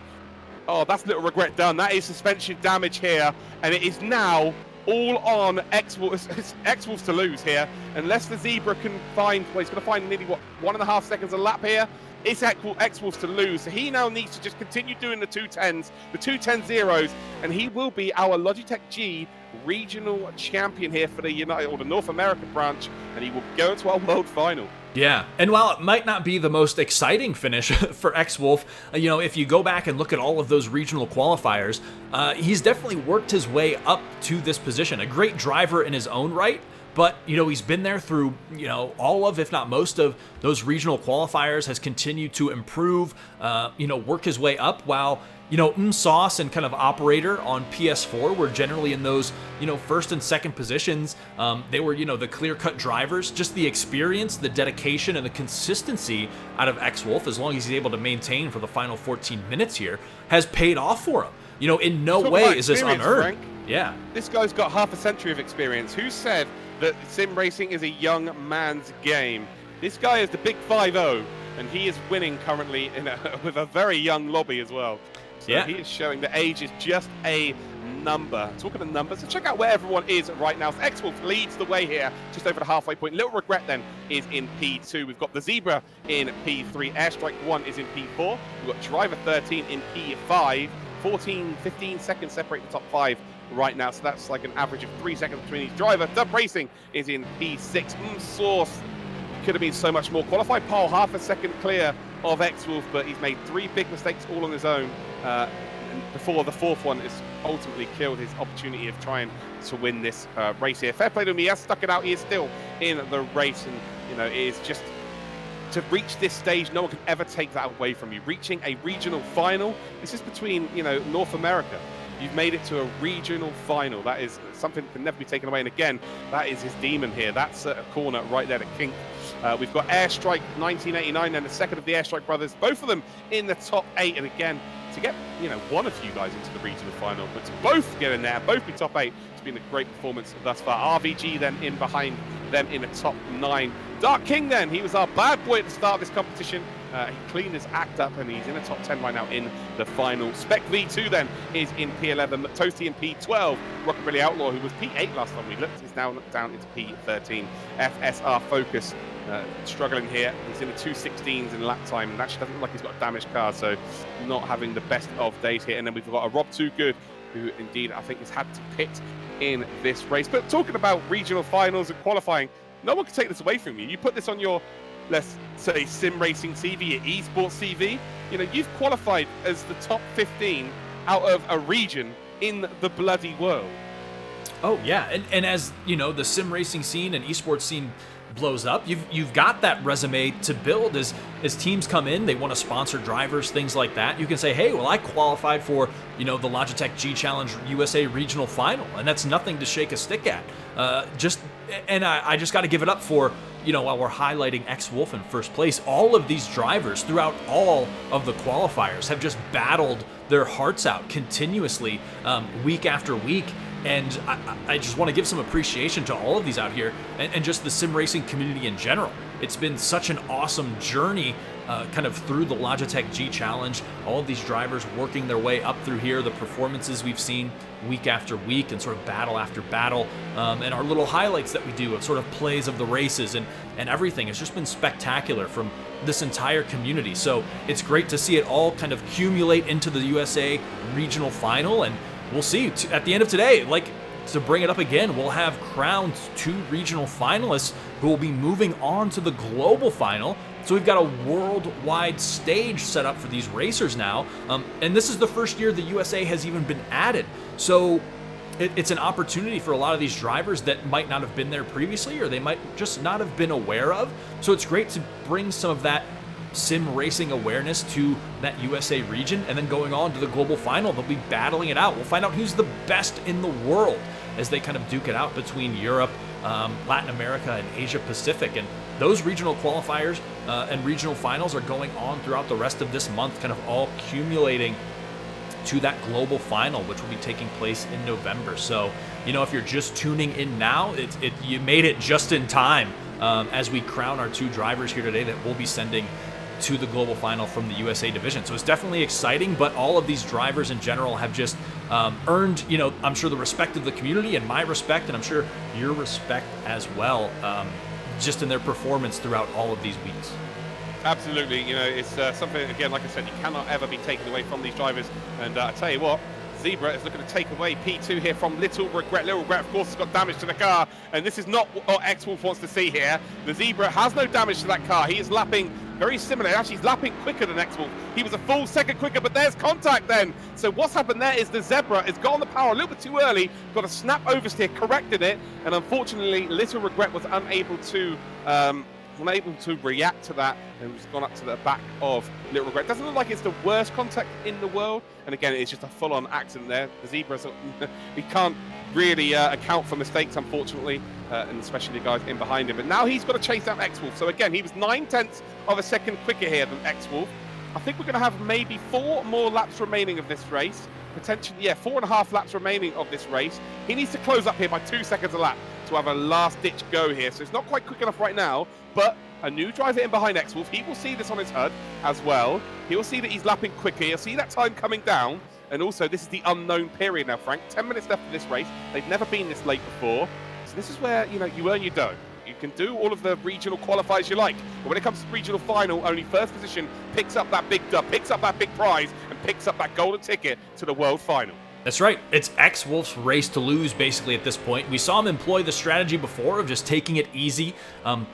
oh, that's Little Regret done. That is suspension damage here. And it is now all on X-Wolf. It's X-Wolf to lose here. Unless the Zebra can find, well, he's going to find nearly, 1.5 seconds a lap here. It's X-Wolf to lose. So he now needs to just continue doing the 210s, the 210 zeros, and he will be our Logitech G regional champion here for the United or the North American branch, and he will go into our world final. Yeah, and while it might not be the most exciting finish for X-Wolf, if you go back and look at all of those regional qualifiers, he's definitely worked his way up to this position. A great driver in his own right, but, he's been there through, all of, if not most of, those regional qualifiers, has continued to improve, work his way up, while, Sauce and kind of Operator on PS4 were generally in those, first and second positions. They were, the clear-cut drivers. Just the experience, the dedication, and the consistency out of X-Wolf, as long as he's able to maintain for the final 14 minutes here, has paid off for him. In no way is this unearned. Frank. Yeah. This guy's got half a century of experience. Who said that sim racing is a young man's game? This guy is the big 5-0, and he is winning currently with a very young lobby as well. So yeah, he is showing that age is just a number. Talking of numbers, so check out where everyone is right now. So X-Wolf leads the way here, just over the halfway point. Little Regret then is in P2. We've got the Zebra in P3. Airstrike 1 is in P4. We've got Driver 13 in P5. 15 seconds separate the top 5 right now, so that's like an average of 3 seconds between each driver. Dub Racing is in P6. Source could have been so much more. Qualified pole, half a second clear of X-Wolf, but he's made 3 big mistakes all on his own. And before the 4th one has ultimately killed his opportunity of trying to win this race here. Fair play to him. He has stuck it out. He is still in the race, and it is just to reach this stage, no one can ever take that away from you. Reaching a regional final, this is between, North America. You've made it to a regional final. That is something that can never be taken away. And again, that is his demon here. That's a corner right there to kink. We've got Airstrike 1989 and the second of the Airstrike brothers, both of them in the top 8. And again, to get, one of you guys into the regional final, but to both get in there, both be top 8, it's been a great performance thus far. RVG then in behind them in the top 9. Dark King then, he was our bad boy at the start of this competition. He cleaned his act up and he's in the top 10 right now in the final. Spec V2 then is in P11. Toasty in P12. Rockabilly Outlaw, who was P8 last time we looked, is now down into P13. FSR Focus struggling here. He's in the 2:16s in lap time, and actually doesn't look like he's got a damaged car, so not having the best of days here. And then we've got a Rob Too Good, who indeed I think has had to pit in this race. But talking about regional finals and qualifying, no one can take this away from you. You put this on your, let's say, sim racing CV, your esports CV. You've qualified as the top 15 out of a region in the bloody world. Oh yeah, and as the sim racing scene and esports scene blows up, you've got that resume to build as teams come in, they want to sponsor drivers, things like that. You can say, hey, well, I qualified for the Logitech G Challenge USA regional final, and that's nothing to shake a stick at. I just got to give it up for, while we're highlighting X-Wolf in first place, all of these drivers throughout all of the qualifiers have just battled their hearts out continuously, week after week. And I just want to give some appreciation to all of these out here and just the sim racing community in general. It's been such an awesome journey kind of through the Logitech G Challenge. All of these drivers working their way up through here, the performances we've seen week after week and sort of battle after battle, and our little highlights that we do of sort of plays of the races and everything has just been spectacular from this entire community. So it's great to see it all kind of accumulate into the USA regional final, and we'll see at the end of today, like, to bring it up again, we'll have crowned 2 regional finalists who will be moving on to the global final. So we've got a worldwide stage set up for these racers now. And this is the first year the USA has even been added. So it's an opportunity for a lot of these drivers that might not have been there previously, or they might just not have been aware of. So it's great to bring some of that sim racing awareness to that USA region, and then going on to the global final, they'll be battling it out. We'll find out who's the best in the world as they kind of duke it out between Europe, Latin America, and Asia Pacific. And those regional qualifiers and regional finals are going on throughout the rest of this month, kind of all accumulating to that global final, which will be taking place in November. So, you know, if you're just tuning in now, you made it just in time as we crown our 2 drivers here today that we'll be sending to the global final from the USA division. So it's definitely exciting, but all of these drivers in general have just earned, you know, I'm sure the respect of the community and my respect, and I'm sure your respect as well, just in their performance throughout all of these weeks. Absolutely, you know, it's something, again, like I said, you cannot ever be taken away from these drivers. And I tell you what, Zebra is looking to take away P2 here from Little Regret. Little Regret, of course, has got damage to the car, and this is not what X-Wolf wants to see here. The Zebra has no damage to that car. He is lapping very similar. Actually, he's lapping quicker than X-Wolf. He was a full second quicker, but there's contact then. So what's happened there is the Zebra has got on the power a little bit too early, got a snap oversteer, corrected it, and unfortunately, Little Regret was unable to react to that, and has gone up to the back of Little Regret. Doesn't look like it's the worst contact in the world, and again, it's just a full-on accident there. The Zebra, he can't really account for mistakes, unfortunately, and especially the guys in behind him. But now he's got to chase down X-Wolf. So again, he was 9/10 of a second quicker here than X-Wolf. I think we're going to have maybe 4 more laps remaining of this race. Potentially, yeah, 4.5 laps remaining of this race. He needs to close up here by 2 seconds a lap to have a last-ditch go here. So it's not quite quick enough right now, but a new driver in behind X-Wolf, he will see this on his HUD as well. He will see that he's lapping quicker. He'll see that time coming down. And also, this is the unknown period now, Frank. 10 minutes left of this race. They've never been this late before. So this is where, you know, you earn your dough. You can do all of the regional qualifiers you like, but when it comes to regional final, only first position picks up that big dub, picks up that big prize, and picks up that golden ticket to the world final. That's right. It's X-Wolf's race to lose, basically, at this point. We saw him employ the strategy before of just taking it easy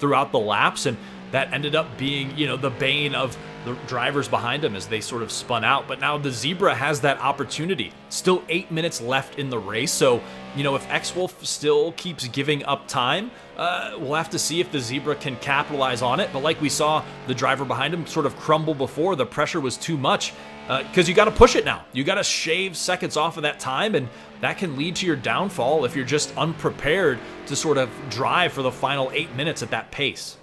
throughout the laps, and that ended up being, you know, the bane of the drivers behind him as they sort of spun out. But now the Zebra has that opportunity. Still 8 minutes left in the race, so, you know, if X-Wolf still keeps giving up time, we'll have to see if the Zebra can capitalize on it. But like we saw the driver behind him sort of crumble before, the pressure was too much, because you got to push it now. You got to shave seconds off of that time, and that can lead to your downfall if you're just unprepared to sort of drive for the final 8 minutes at that pace.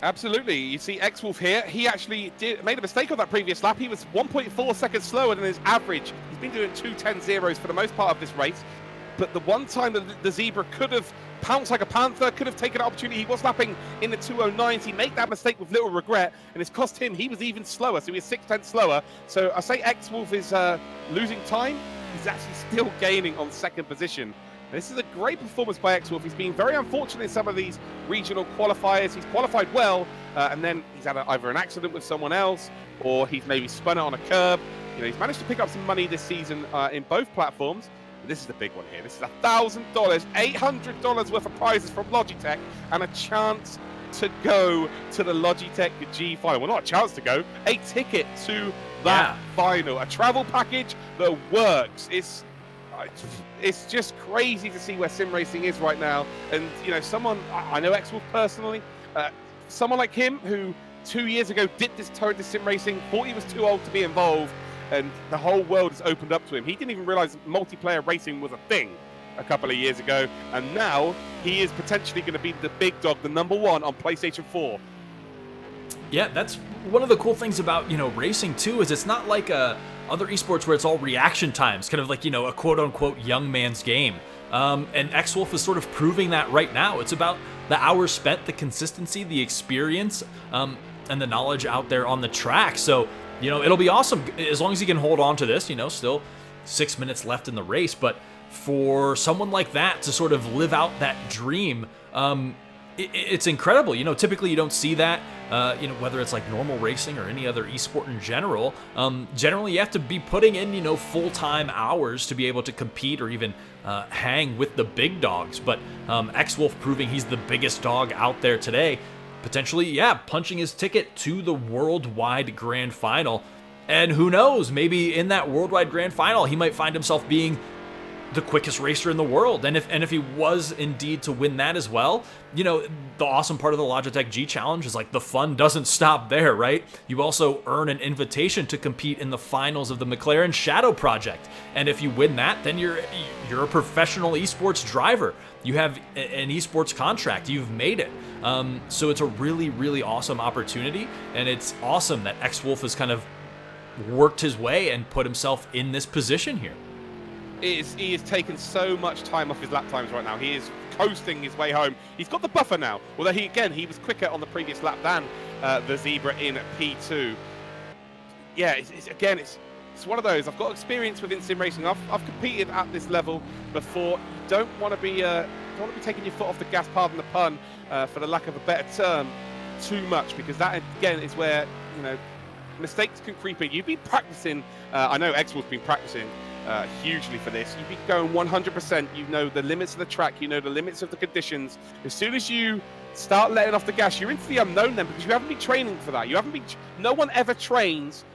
Absolutely. You see X-Wolf here, he actually made a mistake on that previous lap. He was 1.4 seconds slower than his average. He's been doing 2:10.0s for the most part of this race. But the one time that the Zebra could have pounced like a panther, could have taken an opportunity, he was lapping in the 2:09s. He made that mistake with little regret, and it's cost him, he was even slower, so he was 6/10 slower. So I say X-Wolf is losing time. He's actually still gaining on second position. This is a great performance by X-Wolf. He's been very unfortunate in some of these regional qualifiers. He's qualified well, and then he's had either an accident with someone else, or he's maybe spun it on a curb. You know, he's managed to pick up some money this season in both platforms. But this is the big one here. This is $1,000, $800 worth of prizes from Logitech, and a chance to go to the Logitech G final. Well, not a chance to go, a ticket to that final. A travel package that works. It's just crazy to see where sim racing is right now. And, you know, I know X-Wolf personally, someone like him who 2 years ago did this sim racing, thought he was too old to be involved, and the whole world has opened up to him. He didn't even realize multiplayer racing was a thing a couple of years ago, and now he is potentially going to be the big dog, the #1 on PlayStation 4. Yeah, that's one of the cool things about, you know, racing too, is it's not like other esports where it's all reaction times, kind of like, you know, a quote-unquote young man's game. And X-Wolf is sort of proving that right now. It's about the hours spent, the consistency, the experience, and the knowledge out there on the track. So, you know, it'll be awesome as long as he can hold on to this. You know, still 6 minutes left in the race, but for someone like that to sort of live out that dream, it's incredible. You know, typically you don't see that, you know, whether it's like normal racing or any other esport in general. Generally, you have to be putting in, you know, full-time hours to be able to compete or even hang with the big dogs. But X-Wolf proving he's the biggest dog out there today, potentially, yeah, punching his ticket to the worldwide grand final. And who knows, maybe in that worldwide grand final, he might find himself being the quickest racer in the world. And if he was indeed to win that as well, you know, the awesome part of the Logitech G Challenge is like the fun doesn't stop there, right? You also earn an invitation to compete in the finals of the McLaren Shadow Project. And if you win that, then you're a professional esports driver. You have an esports contract. You've made it. So it's a really, really awesome opportunity. And it's awesome that X-Wolf has kind of worked his way and put himself in this position here. He is taking so much time off his lap times right now. He is coasting his way home. He's got the buffer now. Although he was quicker on the previous lap than the Zebra in P2. Yeah, it's one of those. I've got experience within sim racing. I've competed at this level before. You don't want to be taking your foot off the gas, pardon the pun, for the lack of a better term, too much, because that again is where, you know, mistakes can creep in. You've been practicing. I know X-Wolf's been practicing hugely for this. You've been going 100%. You know the limits of the track. You know the limits of the conditions. As soon as you start letting off the gas, you're into the unknown then, because you haven't been training for that. No one ever trains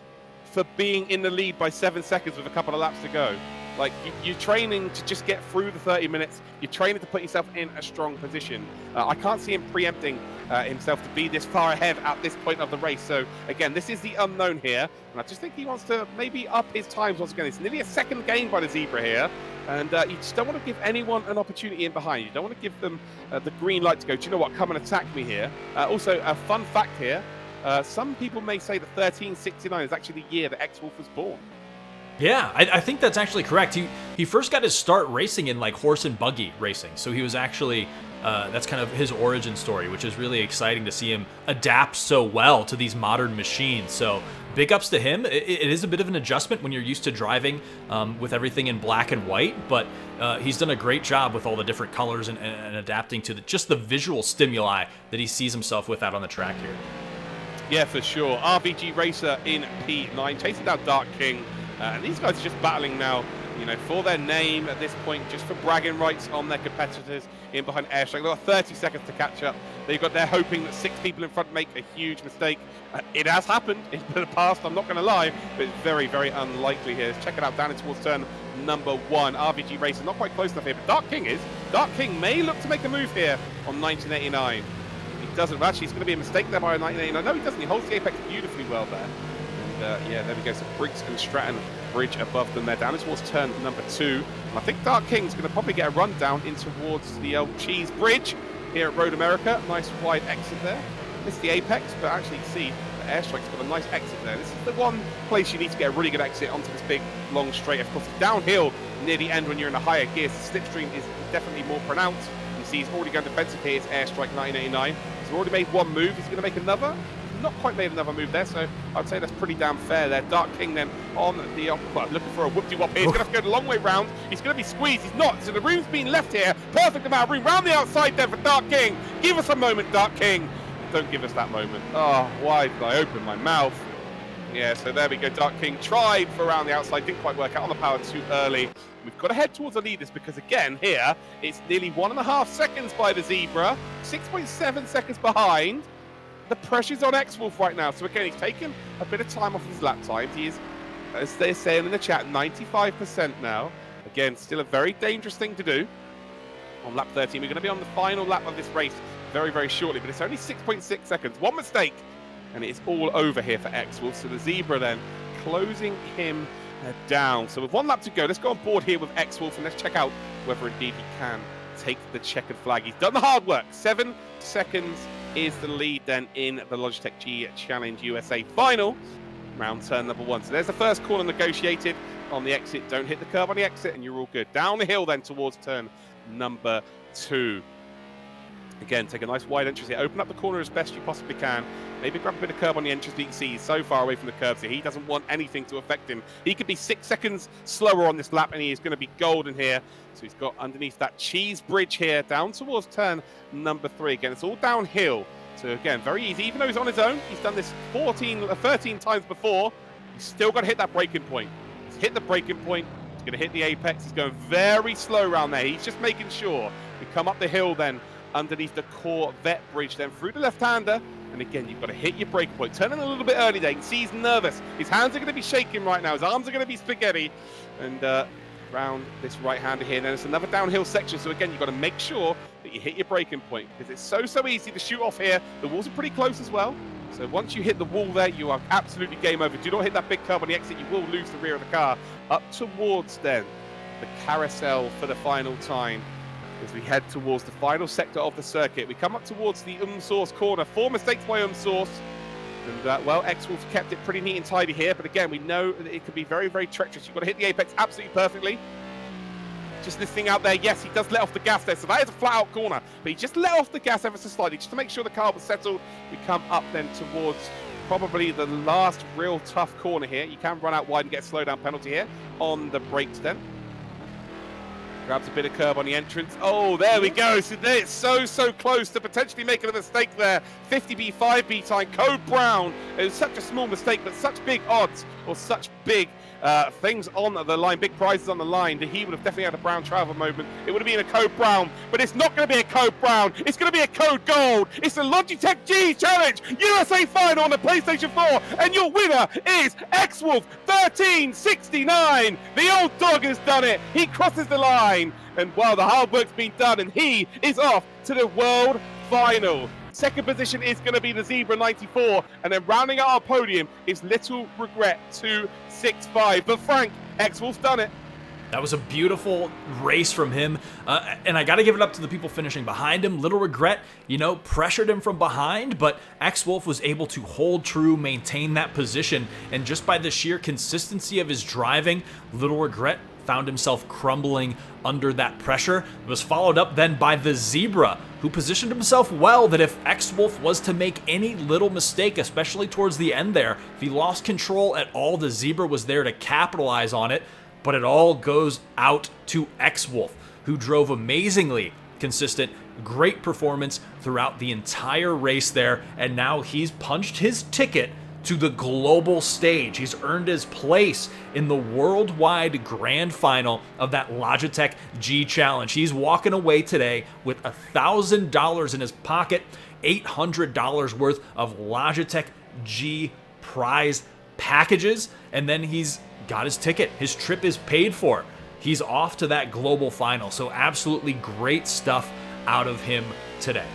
for being in the lead by 7 seconds with a couple of laps to go. Like, you're training to just get through the 30 minutes. You're training to put yourself in a strong position. I can't see him preempting himself to be this far ahead at this point of the race. So, again, this is the unknown here. And I just think he wants to maybe up his times once again. It's nearly a second gain by the Zebra here. And you just don't want to give anyone an opportunity in behind. You don't want to give them the green light to go, do you know what, come and attack me here. Also, a fun fact here. Some people may say that 1369 is actually the year that X-Wolf was born. Yeah, I think that's actually correct. He first got his start racing in like horse and buggy racing. So he was actually, that's kind of his origin story, which is really exciting to see him adapt so well to these modern machines. So big ups to him. It is a bit of an adjustment when you're used to driving with everything in black and white, but he's done a great job with all the different colors and adapting to just the visual stimuli that he sees himself with out on the track here. Yeah, for sure. RVG Racer in P9, chasing down Dark King. And these guys are just battling now, you know, for their name at this point, just for bragging rights on their competitors in behind Airstrike. They've got 30 seconds to catch up. They're hoping that 6 people in front make a huge mistake. It has happened in the past, I'm not going to lie, but it's very, very unlikely here. Let's check it out down towards turn number 1. RVG Racer not quite close enough here, but Dark King is. Dark King may look to make a move here on 1989. He doesn't. Well, actually, it's going to be a mistake there by 1989. No, he doesn't. He holds the apex beautifully well there. Yeah, there we go. So Briggs and Stratton bridge above them there. Down towards turn number 2. And I think Dark King's going to probably get a run down in towards the old Cheese Bridge here at Road America. Nice wide exit there. Missed the apex, but actually you see the Airstrike's got a nice exit there. This is the one place you need to get a really good exit onto this big, long straight. Of course, downhill near the end when you're in the higher gears, the slipstream is definitely more pronounced. You see he's already going defensive here. It's Airstrike 1989. He's already made one move. He's going to make another. Not quite made another move there, so I'd say that's pretty damn fair there. Dark King then on the well, looking for a whoop-de-wop here. He's going to have to go the long way round. He's going to be squeezed. He's not. So the room's been left here. Perfect amount of room round the outside there for Dark King. Give us a moment, Dark King. Don't give us that moment. Oh, why did I open my mouth? Yeah, so there we go. Dark King tried for around the outside. Didn't quite work out on the power too early. We've got to head towards the leaders because, again, here, it's nearly 1.5 seconds by the Zebra. 6.7 seconds behind. The pressure's on X-Wolf right now. So, again, he's taken a bit of time off his lap times. He is, as they're saying in the chat, 95% now. Again, still a very dangerous thing to do. On lap 13, we're going to be on the final lap of this race very, very shortly. But it's only 6.6 seconds. One mistake, and it's all over here for X-Wolf. So the Zebra then closing him down. So with 1 lap to go, let's go on board here with X-Wolf and let's check out whether indeed he can take the checkered flag. He's done the hard work. 7 seconds is the lead then in the Logitech G Challenge USA final, round turn number 1. So there's the first corner negotiated on the exit. Don't hit the curb on the exit and you're all good. Down the hill then towards turn number 2. Again, take a nice wide entrance here. Open up the corner as best you possibly can. Maybe grab a bit of curb on the entrance, but you can see he's so far away from the curbs here. He doesn't want anything to affect him. He could be 6 seconds slower on this lap, and he is going to be golden here. So he's got underneath that cheese bridge here, down towards turn number 3. Again, it's all downhill. So again, very easy. Even though he's on his own, he's done this 13 times before. He's still got to hit that braking point. He's hit the braking point. He's going to hit the apex. He's going very slow around there. He's just making sure. We come up the hill then, underneath the Corvette bridge, then through the left-hander, and again you've got to hit your braking point. Turning a little bit early there. You can see he's nervous. His hands are going to be shaking right now. His arms are going to be spaghetti. And round this right-hander here. And then it's another downhill section. So again, you've got to make sure that you hit your braking point, because it's so easy to shoot off here. The walls are pretty close as well. So once you hit the wall there, you are absolutely game over. Do not hit that big curb on the exit. You will lose the rear of the car. Up towards then the carousel for the final time, as we head towards the final sector of the circuit. We come up towards the Source corner. 4 mistakes by Source. And, well, X-Wolf kept it pretty neat and tidy here. But again, we know that it can be very, very treacherous. You've got to hit the apex absolutely perfectly. Just listening out there, yes, he does let off the gas there. So that is a flat-out corner. But he just let off the gas ever so slightly, just to make sure the car was settled. We come up then towards probably the last real tough corner here. You can run out wide and get a slowdown penalty here on the brakes then. Grabs a bit of curb on the entrance. Oh, there we go. So it's so close to potentially making a mistake there. 50B, 5B time. Code Brown. It was such a small mistake, but such big odds, or such big things on the line, big prizes on the line, that he would have definitely had a Brown travel moment. It would have been a Code Brown, but it's not going to be a Code Brown. It's going to be a Code Gold. It's the Logitech G Challenge USA Final on the PlayStation 4, and your winner is X-Wolf 1369. The old dog has done it. He crosses the line, and wow, the hard work's been done, and he is off to the World Final. Second position is going to be the Zebra 94, and then rounding out our podium is Little Regret 265. But Frank, X-Wolf's done it. That was a beautiful race from him, and I got to give it up to the people finishing behind him. Little Regret, pressured him from behind, but X-Wolf was able to hold true, maintain that position, and just by the sheer consistency of his driving, Little Regret found himself crumbling under that pressure. It was followed up then by the Zebra, who positioned himself well, that if X-Wolf was to make any little mistake, especially towards the end there, if he lost control at all, the Zebra was there to capitalize on it. But it all goes out to X-Wolf, who drove amazingly consistent, great performance throughout the entire race there, and now he's punched his ticket to the global stage. He's earned his place in the worldwide grand final of that Logitech G Challenge. He's walking away today with $1,000 in his pocket, $800 worth of Logitech G prize packages, and then he's got his ticket. His trip is paid for. He's off to that global final. So absolutely great stuff out of him today.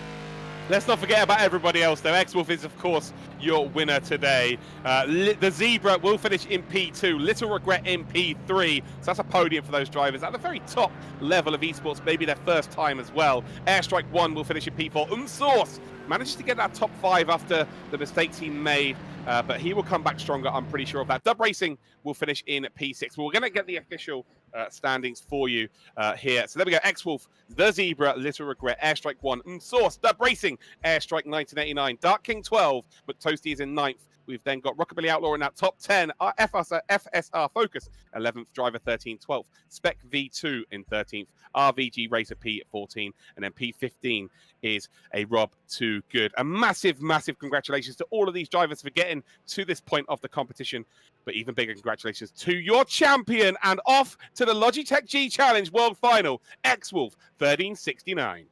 Let's not forget about everybody else, though. X-Wolf is, of course, your winner today. The Zebra will finish in P2. Little Regret in P3. So that's a podium for those drivers at the very top level of esports, maybe their first time as well. Airstrike 1 will finish in P4. Source manages to get that top 5 after the mistakes he made. But he will come back stronger, I'm pretty sure of that. Dub Racing will finish in P6. We're going to get the official standings for you here. So there we go. X-Wolf, The Zebra, Little Regret, Airstrike 1, Source, Dub Racing, Airstrike 1989, Dark King 12, McToasty is in 9th. We've then got Rockabilly Outlaw in that top 10. Our FSR Focus, 11th. Driver 13, 12th. Spec V2 in 13th. RVG Racer P 14. And then P15 is a Rob Too Good. A massive, massive congratulations to all of these drivers for getting to this point of the competition. But even bigger congratulations to your champion, and off to the Logitech G Challenge World Final, X-Wolf 1369.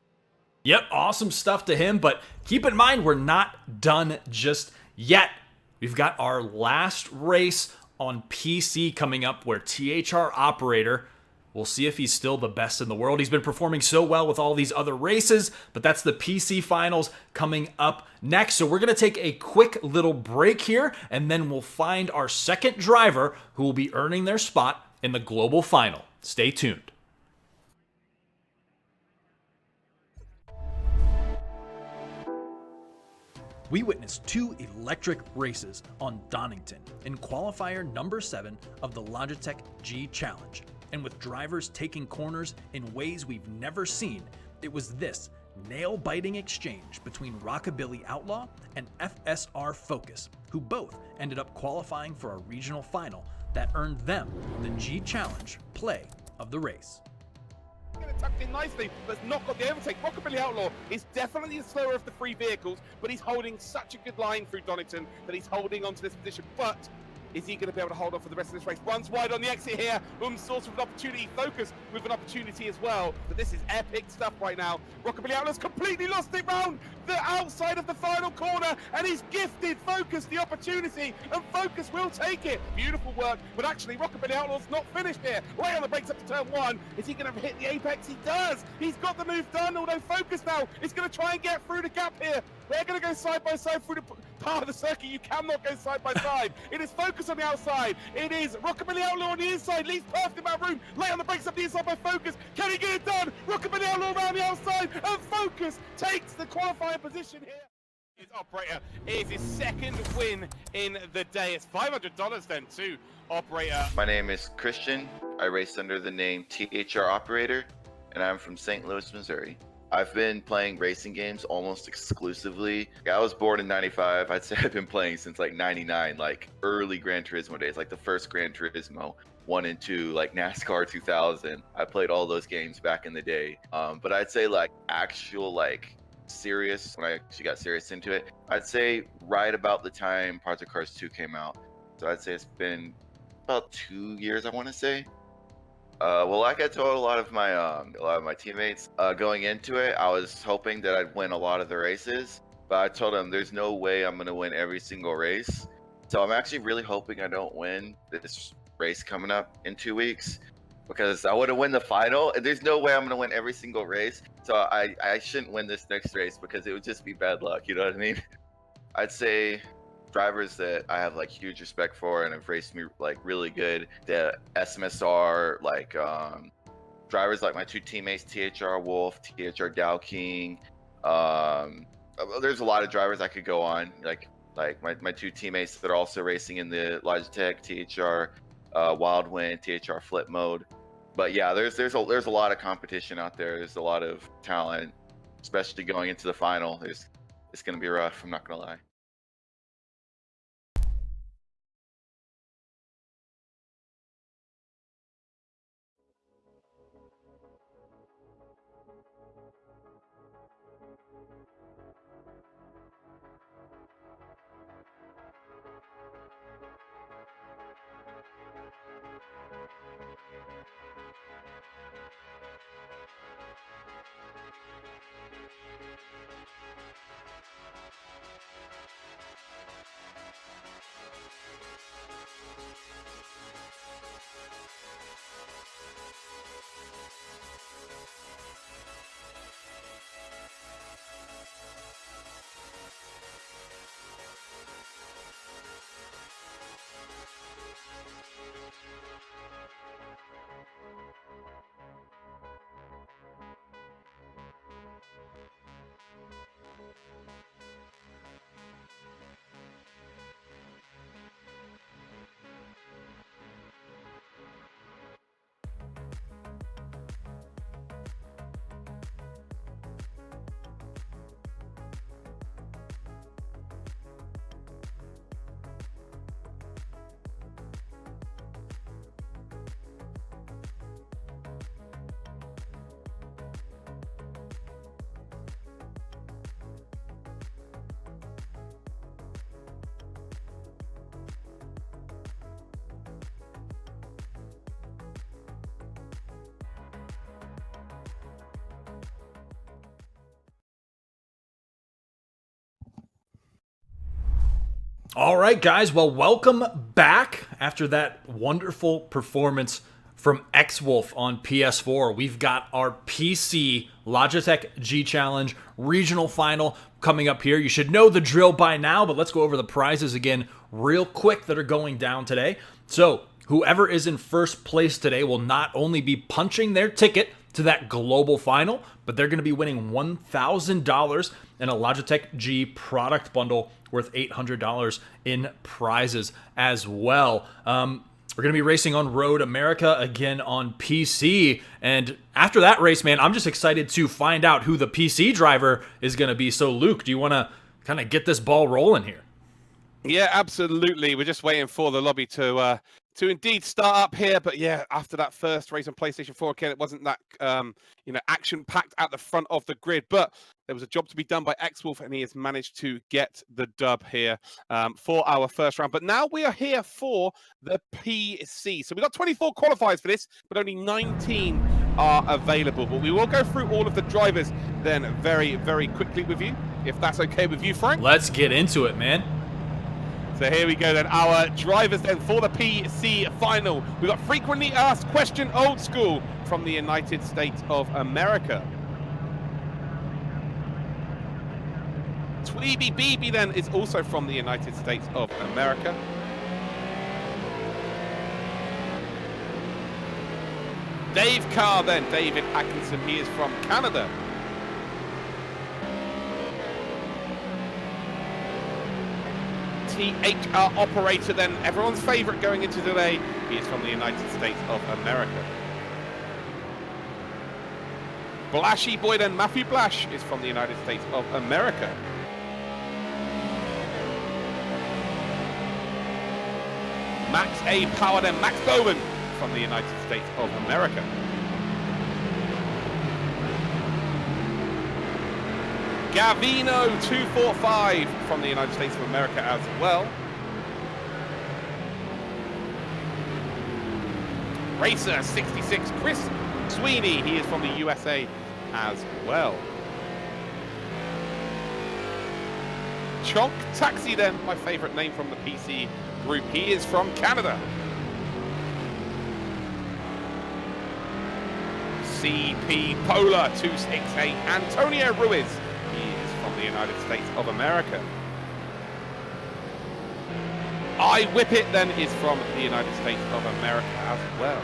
Yep, awesome stuff to him. But keep in mind, we're not done just yet. We've got our last race on PC coming up, where THR Operator, we'll see if he's still the best in the world. He's been performing so well with all these other races, but that's the PC finals coming up next. So we're going to take a quick little break here, and then we'll find our second driver who will be earning their spot in the global final. Stay tuned. We witnessed 2 electric races on Donington in qualifier number 7 of the Logitech G Challenge. And with drivers taking corners in ways we've never seen, it was this nail-biting exchange between Rockabilly Outlaw and FSR Focus, who both ended up qualifying for a regional final that earned them the G Challenge Play of the Race. Tucked in nicely, but has not got the overtake. Rockabilly Outlaw is definitely the slower of the three vehicles, but he's holding such a good line through Donington that he's holding onto this position. But is he going to be able to hold on for the rest of this race? Runs wide on the exit here. Source with an opportunity. Focus with an opportunity as well. But this is epic stuff right now. Rockabilly Outlaw's completely lost it round the outside of the final corner, and he's gifted Focus the opportunity, and Focus will take it. Beautiful work, but actually Rockabilly Outlaw's not finished here. Lay on the brakes up to turn one. Is he going to hit the apex? He does. He's got the move done, although Focus now is going to try and get through the gap here. They're going to go side by side through the part of the circuit. You cannot go side by side. It is Focus on the outside. It is Rockabilly Outlaw on the inside. Leaves perfect amount of room. Lay on the brakes up the inside by Focus. Can he get it done? Rockabilly Outlaw around the outside, and Focus takes the qualifying position here. His operator is his second win in the day. It's $500 then to operator. My name is Christian. I race under the name THR Operator, and I'm from St. Louis, Missouri. I've been playing racing games almost exclusively. I was born in 95. I'd say I've been playing since like 99, like early Gran Turismo days, like the first Gran Turismo 1 and 2, like NASCAR 2000. I played all those games back in the day. But I'd say like actual like serious, when I actually got serious into it, I'd say right about the time Project Cars 2 came out. So I'd say it's been about 2 years, I want to say. Well, like I told a lot of my teammates going into it, I was hoping that I'd win a lot of the races, but I told them there's no way I'm going to win every single race. So I'm actually really hoping I don't win this race coming up in 2 weeks, because I want to win the final, and there's no way I'm going to win every single race. So I shouldn't win this next race because it would just be bad luck. You know what I mean? I'd say drivers that I have like huge respect for and have raced me like really good, the SMSR, like drivers like my two teammates, THR Wolf, THR Dow King. There's a lot of drivers I could go on, like my two teammates that are also racing in the Logitech, THR Wildwind, THR Flip Mode. But yeah, there's a lot of competition out there. There's a lot of talent, especially going into the final. It's gonna be rough, I'm not gonna lie. All right, guys. Well, welcome back after that wonderful performance from X-Wolf on PS4. We've got our PC Logitech G Challenge regional final coming up here. You should know the drill by now, but let's go over the prizes again real quick that are going down today. So whoever is in first place today will not only be punching their ticket to that global final, but they're going to be winning $1,000 in a Logitech G product bundle worth $800 in prizes as well. We're going to be racing on Road America again on PC. And after that race, man, I'm just excited to find out who the PC driver is going to be. So, Luke, do you want to kind of get this ball rolling here? Yeah, absolutely. We're just waiting for the lobby to indeed start up here. But yeah, after that first race on PlayStation 4, again, it wasn't that action-packed at the front of the grid. But there was a job to be done by X-Wolf, and he has managed to get the dub here for our first round. But now we are here for the PC. So we've got 24 qualifiers for this, but only 19 are available. But we will go through all of the drivers then very, very quickly with you, if that's okay with you, Frank. Let's get into it, man. So here we go then, our drivers then for the PC final. We've got frequently asked question old school from the United States of America. Tweeby BB then is also from the United States of America. Dave Carr then, David Atkinson, he is from Canada. THR operator then, everyone's favorite going into today, he is from the United States of America. Blashy boy then, Matthew Blash is from the United States of America. Max A Power then, Max Bowen from the United States of America. Gavino 245 from the United States of America as well. Racer 66 Chris Sweeney, he is from the USA as well. Chonk Taxi then, my favorite name from the PC group, he is from Canada. CP Polar 268 Antonio Ruiz, the United States of America. I Whip It then is from the United States of America as well.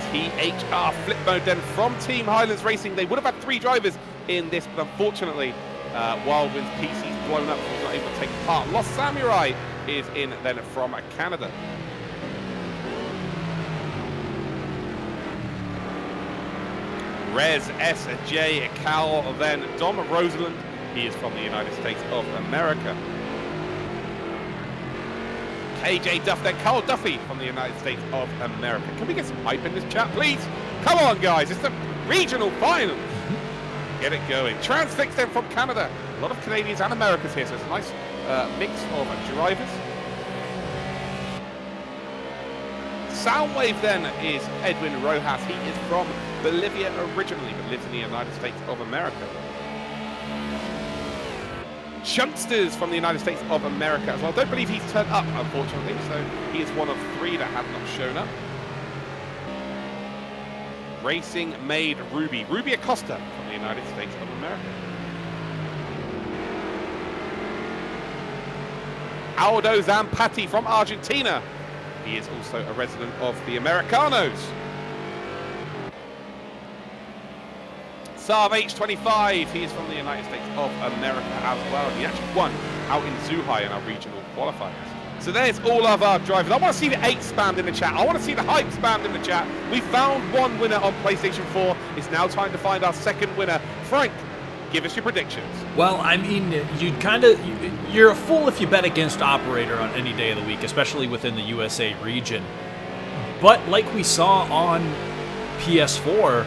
THR Flip Mode then from Team Highlands Racing. They would have had 3 drivers in this, but unfortunately, Wildwind's PC's blown up, so he's not able to take part. Lost Samurai is in then from Canada. Rez S.J. Cal, then Dom Roseland, he is from the United States of America. KJ Duff, then Carl Duffy from the United States of America. Can we get some hype in this chat, please? Come on, guys, it's the regional final. Get it going. Transfix then from Canada. A lot of Canadians and Americans here, so it's a nice mix of drivers. Soundwave then is Edwin Rojas. He is from Bolivia originally, but lives in the United States of America. Chunksters from the United States of America as well. I don't believe he's turned up, unfortunately, so he is one of 3 that have not shown up. Racing Made Ruby. Ruby Acosta from the United States of America. Aldo Zampati from Argentina. He is also a resident of the Americanos. Saab H25, he is from the United States of America as well. He actually won out in Zhuhai in our regional qualifiers. So there's all of our drivers. I want to see the 8 spammed in the chat. I want to see the hype spammed in the chat. We found 1 winner on PlayStation 4. It's now time to find our 2nd winner. Frank, give us your predictions. Well, I mean, you're a fool if you bet against Operator on any day of the week, especially within the USA region. But like we saw on PS4,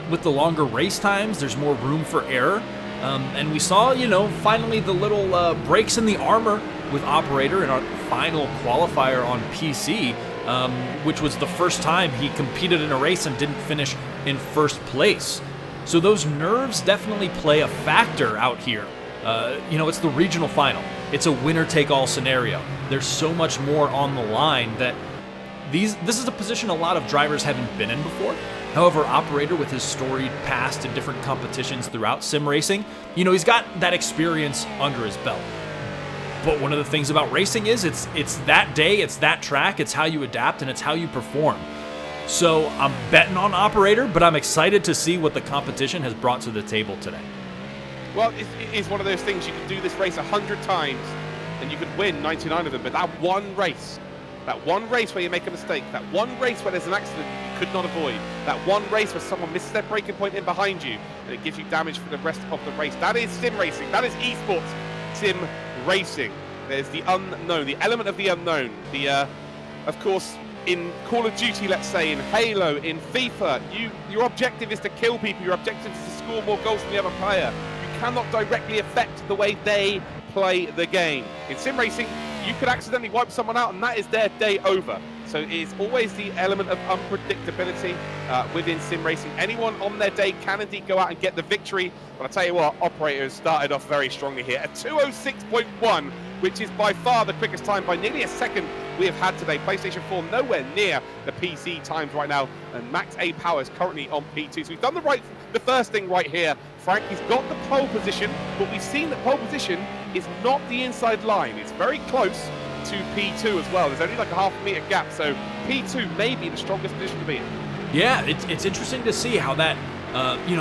with the longer race times, there's more room for error. And we saw, finally the little breaks in the armor with Operator in our final qualifier on PC, which was the first time he competed in a race and didn't finish in first place. So those nerves definitely play a factor out here. It's the regional final. It's a winner-take-all scenario. There's so much more on the line that this is a position a lot of drivers haven't been in before. However, Operator, with his storied past in different competitions throughout sim racing, he's got that experience under his belt. But one of the things about racing is it's that day, it's that track, it's how you adapt, and it's how you perform. So I'm betting on Operator, but I'm excited to see what the competition has brought to the table today. Well, it is one of those things, you can do this race 100 times, and you could win 99 of them. But that one race where you make a mistake, that one race where there's an accident you could not avoid, that one race where someone misses their braking point in behind you, and it gives you damage for the rest of the race. That is sim racing. That is esports sim racing. There's the unknown, the element of the unknown. Of course, in Call of Duty, let's say, in Halo, in FIFA, your objective is to kill people. Your objective is to score more goals than the other player. You cannot directly affect the way they play the game. In sim racing, you could accidentally wipe someone out, and that is their day over. So it's always the element of unpredictability within sim racing. Anyone on their day can indeed go out and get the victory. But I tell you what, operators started off very strongly here. A 2:06.1, which is by far the quickest time by nearly a second we have had today. PlayStation 4 nowhere near the PC times right now, and Max A Power is currently on P2. So we've done the first thing right here. Frankie's got the pole position, but we've seen that pole position is not the inside line. It's very close to P2 as well. There's only like a half a meter gap, so P2 may be the strongest position to be in. Yeah, it's interesting to see how that,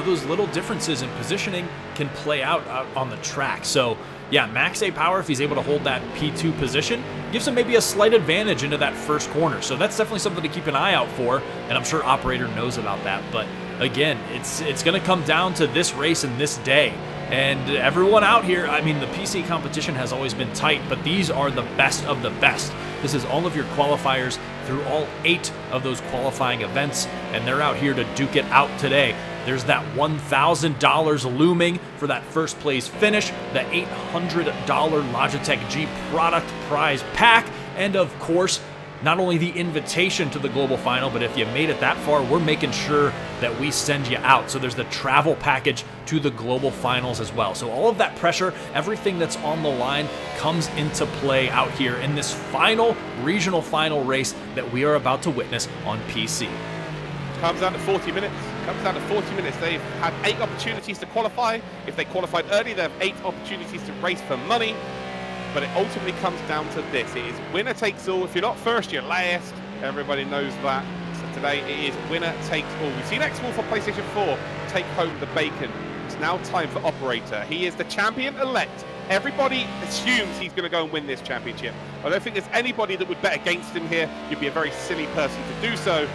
those little differences in positioning can play out on the track. So, yeah, Max A Power, if he's able to hold that P2 position, gives him maybe a slight advantage into that first corner. So that's definitely something to keep an eye out for, and I'm sure Operator knows about that. But again, it's going to come down to this race and this day. And everyone out here, I mean, the PC competition has always been tight, but these are the best of the best. This is all of your qualifiers through all 8 of those qualifying events, and they're out here to duke it out today. There's that $1,000 looming for that first place finish, the $800 Logitech G product prize pack, and of course, not only the invitation to the global final, but if you made it that far, we're making sure that we send you out. So there's the travel package to the global finals as well. So all of that pressure, everything that's on the line comes into play out here in this final regional final race that we are about to witness on PC. Comes down to 40 minutes. They've had 8 opportunities to qualify. If they qualified early, they have 8 opportunities to race for money. But it ultimately comes down to this. It is winner takes all. If you're not first, you're last. Everybody knows that. So today it is winner takes all. We've seen X-Wolf on PlayStation 4 take home the bacon. It's now time for Operator. He is the champion-elect. Everybody assumes he's going to go and win this championship. I don't think there's anybody that would bet against him here. You'd be a very silly person to do so.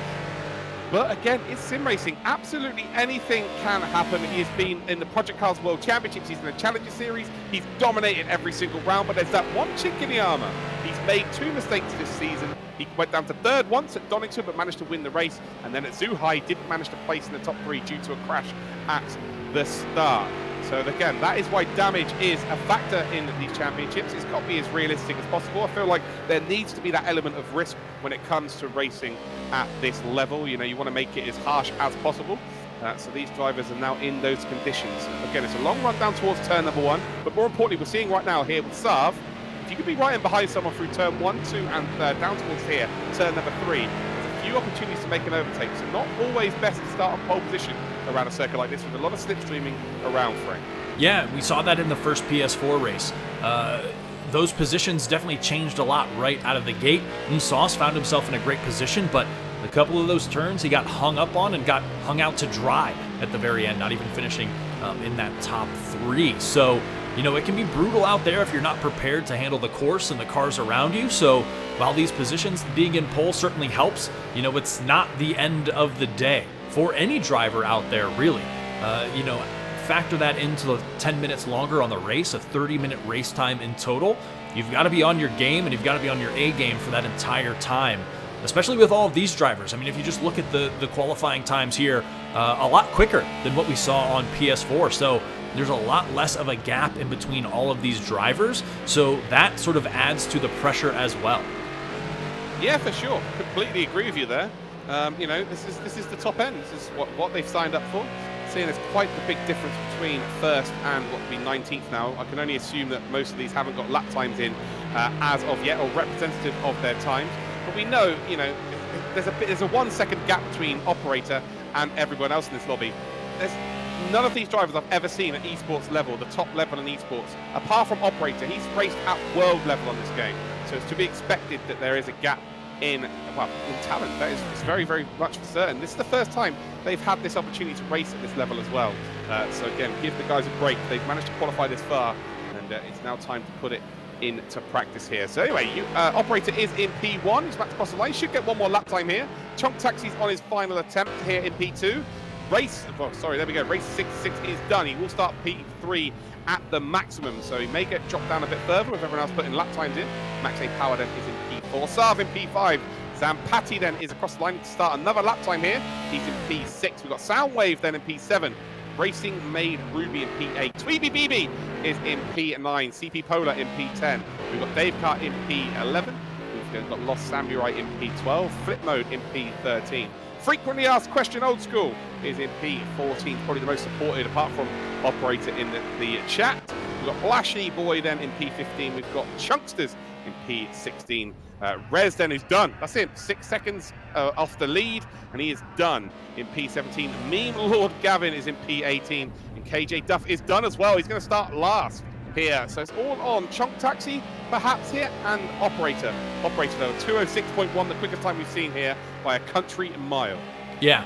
But again, it's sim racing. Absolutely anything can happen. He has been in the Project Cars World Championships. He's in the Challenger Series. He's dominated every single round, but there's that one chink in the armor. He's made 2 mistakes this season. He went down to 3rd once at Donington, but managed to win the race. And then at Zhuhai, didn't manage to place in the top 3 due to a crash at the start. So again, that is why damage is a factor in these championships. It's got to be as realistic as possible. I feel like there needs to be that element of risk when it comes to racing at this level. You know, you want to make it as harsh as possible. So these drivers are now in those conditions. Again, it's a long run down towards turn number 1, but more importantly, we're seeing right now here with Sav, if you could be right in behind someone through turn 1, 2, and down towards here, turn number 3, there's a few opportunities to make an overtake. So not always best to start on pole position around a circuit like this with a lot of slipstreaming around, Frank. Yeah, we saw that in the first PS4 race. Those positions definitely changed a lot right out of the gate. Sauce found himself in a great position, but a couple of those turns he got hung up on and got hung out to dry at the very end, not even finishing in that top 3. So, you know, it can be brutal out there if you're not prepared to handle the course and the cars around you. So while these positions, being in pole certainly helps, you know, it's not the end of the day for any driver out there, really. Factor that into the 10 minutes longer on the race, a 30-minute race time in total. You've got to be on your game, and you've got to be on your A game for that entire time, especially with all of these drivers. I mean, if you just look at the qualifying times here, a lot quicker than what we saw on PS4. So there's a lot less of a gap in between all of these drivers. So that sort of adds to the pressure as well. Yeah, for sure. Completely agree with you there. This is the top end. This is what they've signed up for. Seeing there's quite the big difference between first and what would be 19th now. I can only assume that most of these haven't got lap times in as of yet, or representative of their times. But we know, you know, there's a 1 second gap between Operator and everyone else in this lobby. There's none of these drivers I've ever seen at esports level, the top level in esports, apart from Operator. He's raced at world level on this game, so it's to be expected that there is a gap in talent. That is very, very much for certain. This is the first time they've had this opportunity to race at this level as well. So again, give the guys a break. They've managed to qualify this far, and it's now time to put it into practice here. So anyway, Operator is in P1. He's about to cross the line. Should get one more lap time here. Chunk Taxi's on his final attempt here in P2. Race 66 is done. He will start P3 at the maximum, so he may get dropped down a bit further with everyone else putting lap times in. Max A Power then is in P4. Sav in P5. Zampatti then is across the line to start another lap time here. He's in P6. We've got Soundwave then in P7. Racing Made Ruby in P8. Tweeby BB is in P9. CP Polar in P10. We've got Dave Kart in P11. We've got Lost Samurai in P12. Flip Mode in P13. Frequently Asked Question Old School is in P14. Probably the most supported apart from Operator in the chat. We've got Flashy Boy then in P15. We've got Chunksters in P16. Rez then is done. That's it. 6 seconds off the lead, and he is done in P17. Meme Lord Gavin is in P18, and KJ Duff is done as well. He's going to start last here. So it's all on Chunk Taxi, perhaps here, and Operator. Operator, though, 206.1, the quickest time we've seen here by a country mile. Yeah.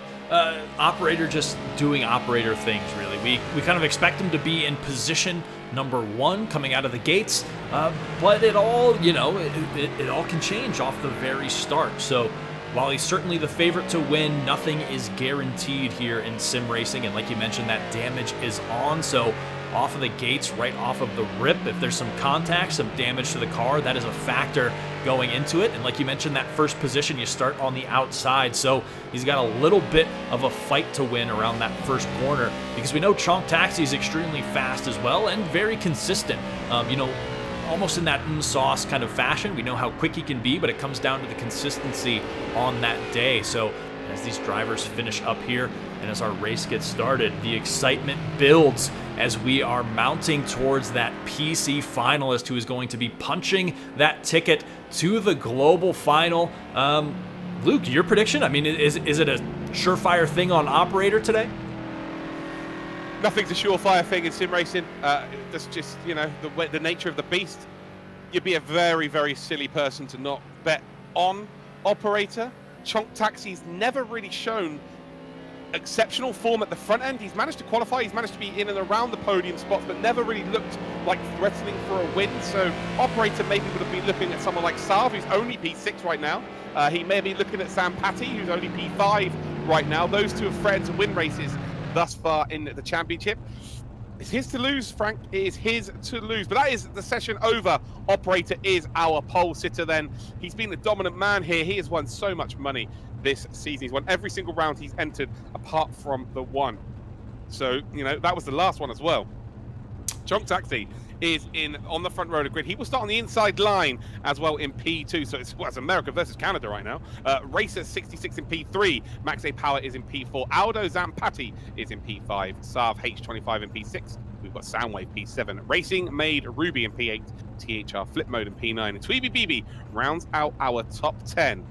Operator just doing Operator things, really. We kind of expect him to be in position number 1 coming out of the gates, but it all, it all can change off the very start. So while he's certainly the favorite to win, nothing is guaranteed here in sim racing, and like you mentioned, that damage is on, so off of the gates, right off of the rip, if there's some contact, some damage to the car, that is a factor going into it. And like you mentioned, that first position, you start on the outside, so he's got a little bit of a fight to win around that first corner, because we know Chunk Taxi is extremely fast as well and very consistent. Almost in that sauce kind of fashion. We know how quick he can be, but it comes down to the consistency on that day. So as these drivers finish up here and as our race gets started, the excitement builds as we are mounting towards that PC finalist who is going to be punching that ticket to the global final. Luke, your prediction? I mean, is it a surefire thing on Operator today? Nothing's a surefire thing in sim racing. That's just, the nature of the beast. You'd be a very, very silly person to not bet on Operator. Chunk Taxi's never really shown exceptional form at the front end. He's managed to qualify, he's managed to be in and around the podium spots, but never really looked like threatening for a win. So Operator maybe would have been looking at someone like Sav, who's only P6 right now. He may be looking at Sam Patty, who's only P5 right now. Those two have threatened to win races thus far in the championship. It's his to lose, Frank. It is his to lose. But that is the session over. Operator is our pole sitter then. He's been the dominant man here. He has won so much money this season. He's won every single round he's entered apart from the one. So, that was the last one as well. Chunk Taxi is on the front row of the grid. He will start on the inside line as well in P2. So it's America versus Canada right now. Racer 66 in P3. Max A Power is in P4. Aldo Zampatti is in P5. Sav H25 in P6. We've got Soundwave P7. Racing Made Ruby in P8. THR Flip Mode in P9. And Tweeby BB rounds out our top 10.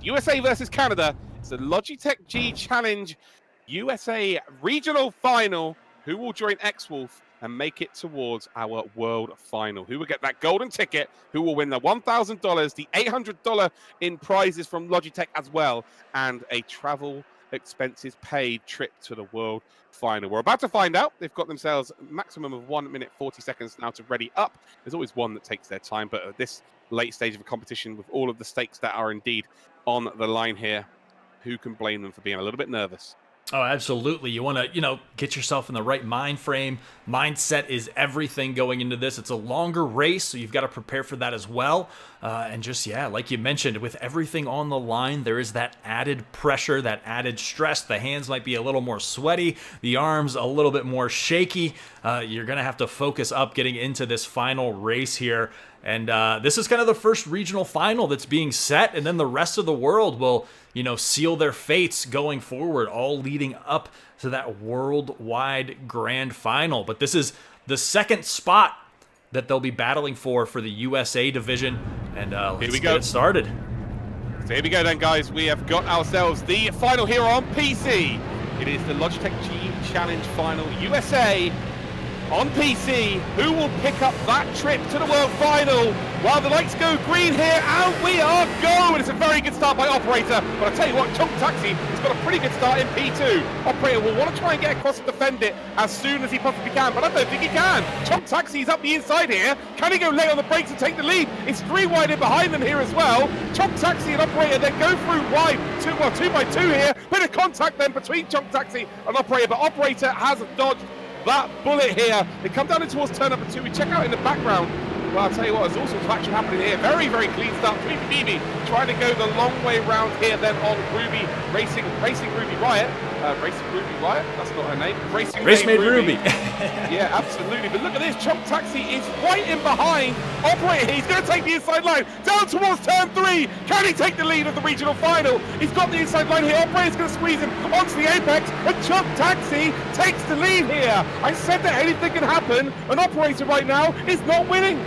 USA versus Canada. It's the Logitech G Challenge USA Regional Final. Who will join X-Wolf and make it towards our world final? Who will get that golden ticket? Who will win the $1,000, the $800 in prizes from Logitech as well, and a travel expenses paid trip to the world final? We're about to find out. They've got themselves a maximum of 1 minute 40 seconds now to ready up. There's always one that takes their time, but at this late stage of a competition with all of the stakes that are indeed on the line here, who can blame them for being a little bit nervous? Oh, absolutely. You want to, get yourself in the right mind frame. Mindset is everything going into this. It's a longer race, so you've got to prepare for that as well. And just, like you mentioned, with everything on the line, there is that added pressure, that added stress. The hands might be a little more sweaty, the arms a little bit more shaky. You're going to have to focus up getting into this final race here. And this is kind of the first regional final that's being set, and then the rest of the world will, seal their fates going forward, all leading up to that worldwide grand final. But this is the second spot that they'll be battling for the USA division. And let's get it started. So here we go then, guys. We have got ourselves the final here on PC. It is the Logitech G Challenge Final USA. on PC, who will pick up that trip to the World Final? While the lights go green here, and we are going. It's a very good start by Operator, but I tell you what, Chunk Taxi has got a pretty good start in P2. Operator will want to try and get across and defend it as soon as he possibly can, but I don't think he can. Chunk Taxi is up the inside here. Can he go late on the brakes and take the lead? It's 3 wide in behind them here as well. Chunk Taxi and Operator then go through wide, 2 by 2 here. Bit of contact then between Chunk Taxi and Operator, but Operator has dodged that bullet here. They come down in towards turn number 2. We check out in the background. Well, I'll tell you what, there's all sorts of action happening here. Very, very clean start. Phoebe trying to go the long way round here then on Ruby, Racing Ruby Riot. Racing Ruby Riot? That's not her name. Race Made Ruby. Yeah, absolutely. But look at this. Chunk Taxi is right in behind Operator. He's going to take the inside line down towards turn 3. Can he take the lead of the regional final? He's got the inside line here. Operator's going to squeeze him onto the apex, and Chunk Taxi takes the lead here. I said that anything can happen. An Operator right now is not winning.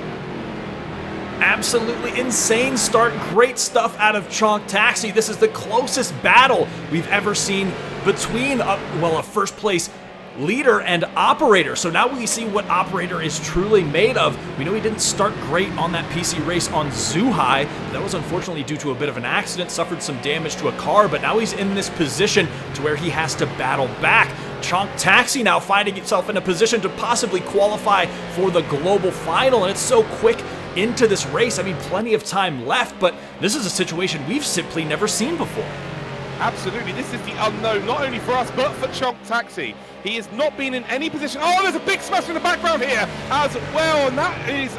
Absolutely insane start. Great stuff out of Chunk Taxi. This is the closest battle we've ever seen between a first place leader and Operator. So now we see what Operator is truly made of. We know he didn't start great on that PC race on Zhuhai. That was unfortunately due to a bit of an accident, suffered some damage to a car, but now he's in this position to where he has to battle back. Chunk Taxi now finding himself in a position to possibly qualify for the global final, and it's so quick into this race. I mean, plenty of time left, but this is a situation we've simply never seen before. Absolutely, this is the unknown, not only for us, but for Chunk Taxi. He has not been in any position. Oh, there's a big smash in the background here as well, and that is,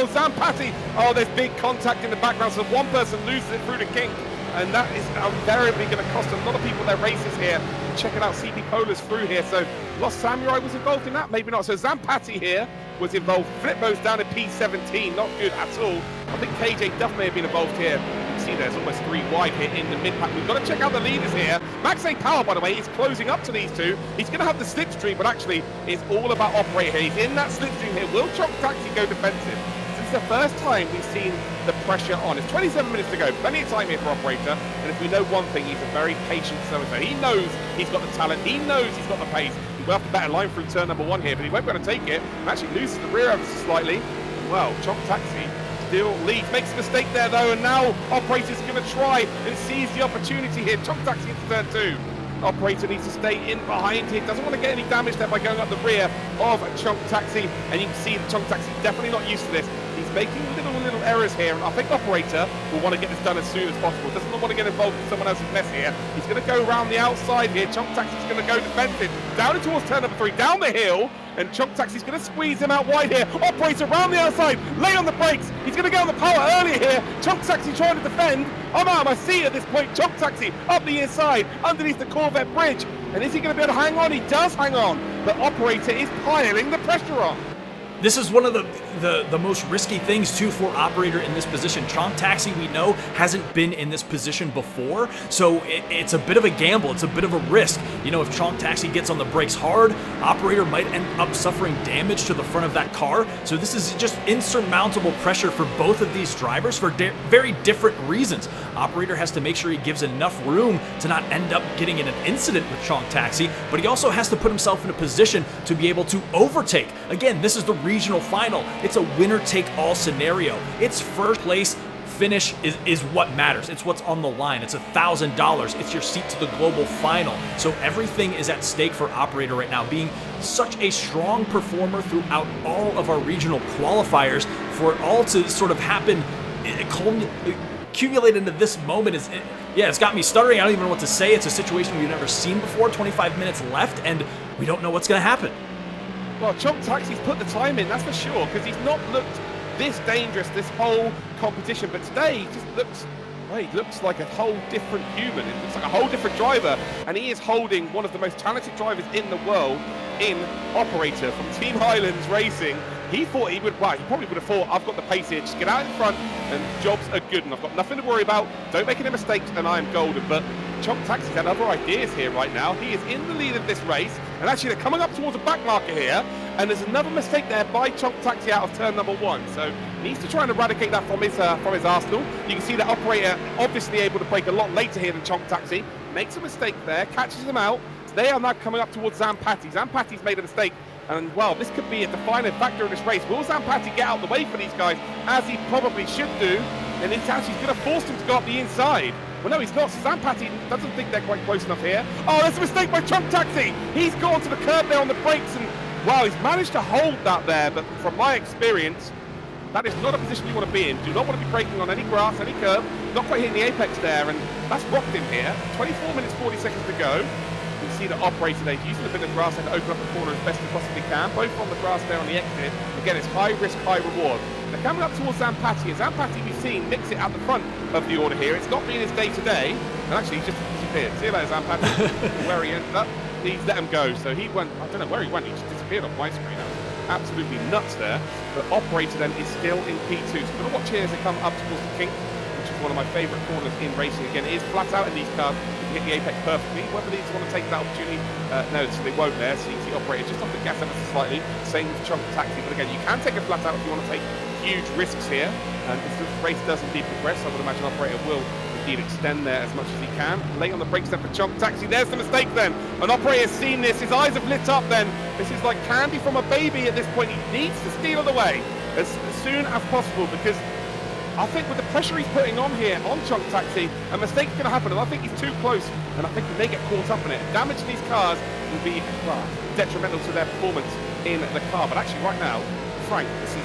Zampati. Oh, there's big contact in the background, so one person loses it through the kink, and that is invariably going to cost a lot of people their races here. Checking out CP Polar's through here, so Lost Samurai was involved in that? Maybe not. So Zampati here was involved. Flipmo's down at P17, not good at all. I think KJ Duff may have been involved here. You can see there's almost 3 wide here in the mid-pack. We've got to check out the leaders here. Max A Power, by the way, is closing up to these two. He's going to have the slipstream, but actually it's all about Operator here. He's in that slipstream here. Will Chunk Taxi go defensive? This is the first time we've seen the pressure on. It's 27 minutes to go. Plenty of time here for Operator. And if we know one thing, he's a very patient so-and-so. He knows he's got the talent. He knows he's got the pace. He will have to better line through turn number 1 here, but he won't be able to take it. And actually loses the rear ever so slightly. Well, Chunk Taxi still leads. Makes a mistake there, though, and now Operator's going to try and seize the opportunity here. Chunk Taxi into turn 2. Operator needs to stay in behind here. Doesn't want to get any damage there by going up the rear of Chunk Taxi. And you can see that Chunk Taxi definitely not used to this. He's making little errors here, and I think Operator will want to get this done as soon as possible. Doesn't want to get involved in someone else's mess here. He's going to go around the outside here. Chunk Taxi's going to go defensive. Down towards turn number 3, down the hill. And Chunk Taxi's going to squeeze him out wide here. Operator around the outside, lay on the brakes. He's going to go on the power earlier here. Chunk Taxi trying to defend. I'm out of my seat at this point. Chunk Taxi up the inside, underneath the Corvette bridge. And is he going to be able to hang on? He does hang on. But Operator is piling the pressure on. This is one of the most risky things, too, for Operator in this position. Chunk Taxi, we know, hasn't been in this position before, so it's a bit of a gamble. It's a bit of a risk. You know, if Chunk Taxi gets on the brakes hard, Operator might end up suffering damage to the front of that car. So this is just insurmountable pressure for both of these drivers for very different reasons. Operator has to make sure he gives enough room to not end up getting in an incident with Chunk Taxi, but he also has to put himself in a position to be able to overtake. Again, this is the regional final. It's a winner-take-all scenario. It's first place finish is what matters. It's what's on the line. It's $1,000. It's your seat to the global final. So everything is at stake for Operator right now, being such a strong performer throughout all of our regional qualifiers. For it all to sort of happen, accumulate into this moment is, yeah, it's got me stuttering. I don't even know what to say. It's a situation we've never seen before. 25 minutes left, and we don't know what's going to happen. Well, Chunk Taxi's put the time in, that's for sure, because he's not looked this dangerous this whole competition. But today, he just looks, well, he looks like a whole different human. It looks like a whole different driver, and he is holding one of the most talented drivers in the world in Operator from Team Highlands Racing. He thought he would, well, he probably would have thought, I've got the pace here, just get out in front, and jobs are good, and I've got nothing to worry about. Don't make any mistakes, and I'm golden. But Chunk Taxi's had other ideas here right now. He is in the lead of this race, and actually they're coming up towards a back marker here, and there's another mistake there by Chunk Taxi out of turn number 1. So he needs to try and eradicate that from his arsenal. You can see that Operator obviously able to brake a lot later here than Chunk Taxi. Makes a mistake there, catches him out. They are now coming up towards Zampati. Zampati's made a mistake And, well, this could be a defining factor in this race. Will Zampatti get out the way for these guys, as he probably should do? And it's actually going to force him to go up the inside. Well, no, he's not. Zampatti doesn't think they're quite close enough here. Oh, there's a mistake by Chunk Taxi. He's gone to the curb there on the brakes, and, wow, he's managed to hold that there. But from my experience, that is not a position you want to be in. Do not want to be braking on any grass, any curb. Not quite hitting the apex there, and that's rocked him here. 24 minutes, 40 seconds to go. You can see the operator there using a bit of grass there to open up the corner as best as possibly can. Both on the grass there on the exit. Again, it's high risk, high reward. They're coming up towards Zampatti. And Zampatti, we've seen, mix it at the front of the order here. It's not been his day-to-day. And actually, he's just disappeared. See you later, Zampatti. Where he ended up, he's let him go. So he went, I don't know where he went. He just disappeared off my screen. Absolutely nuts there. The operator then is still in P2. So we're going to watch here as they come up towards the kink, which is one of my favourite corners in racing. Again, it is flat out in these cars. You can hit the apex perfectly. Whether these want to take that opportunity, no, so they won't there. CT operator just off the gas ever so slightly. Same with Chunk Taxi. But again, you can take a flat out if you want to take huge risks here. And if the race does indeed progress, I would imagine operator will indeed extend there as much as he can. Late on the brakes then for Chunk Taxi. There's the mistake then. An operator's seen this. His eyes have lit up then. This is like candy from a baby at this point. He needs to steal it away as soon as possible, because I think with the pressure he's putting on here on Chunk Taxi, a mistake's going to happen, and I think he's too close, and I think he may get caught up in it. Damaging these cars will be detrimental to their performance in the car. But actually right now, Frank, this is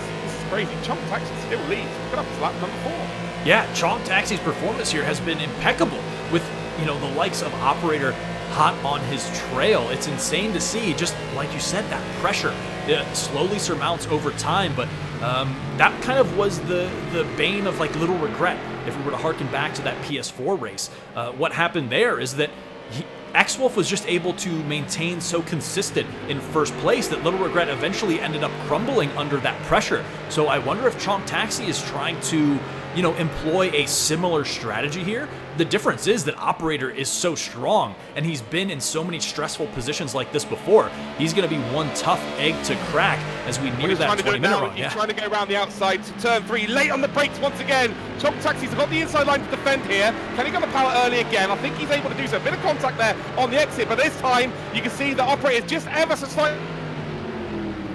crazy. Chunk Taxi still leads. We're up to lap number 4. Yeah, Chunk Taxi's performance here has been impeccable with, the likes of Operator hot on his trail. It's insane to see, just like you said, that pressure slowly surmounts over time, but that kind of was the bane of like Little Regret. If we were to harken back to that PS4 race, what happened there is that X-Wolf was just able to maintain so consistent in first place that Little Regret eventually ended up crumbling under that pressure. So I wonder if Chunk Taxi is trying to, employ a similar strategy here. The difference is that Operator is so strong, and he's been in so many stressful positions like this before. He's going to be one tough egg to crack as we near that 20-minute run. He's trying to go around the outside to turn 3, late on the brakes once again. Chunk Taxi's got the inside line to defend here. Can he get the power early again? I think he's able to do so. A bit of contact there on the exit, but this time you can see the Operator's just ever so slightly.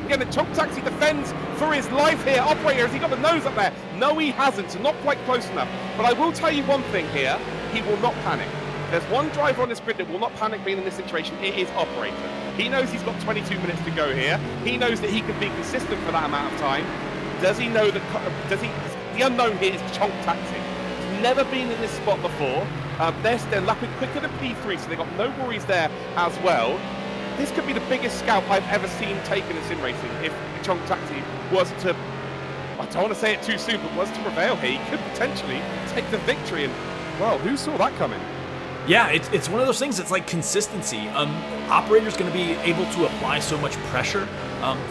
Again, the Chunk Taxi defends for his life here. Operator, has he got the nose up there? No, he hasn't, so not quite close enough. But I will tell you one thing here, he will not panic. There's one driver on this grid that will not panic being in this situation. It is Operator. He knows he's got 22 minutes to go here. He knows that he can be consistent for that amount of time. Does he know that, the unknown here is Chunk Taxi. He's never been in this spot before. They're lapping quicker than P3, so they've got no worries there as well. This could be the biggest scalp I've ever seen taken in sim racing if Chunk Taxi was to, I don't want to say it too soon, but was to prevail here. He could potentially take the victory, and, well, who saw that coming? Yeah, it's one of those things. It's like consistency. Operator's going to be able to apply so much pressure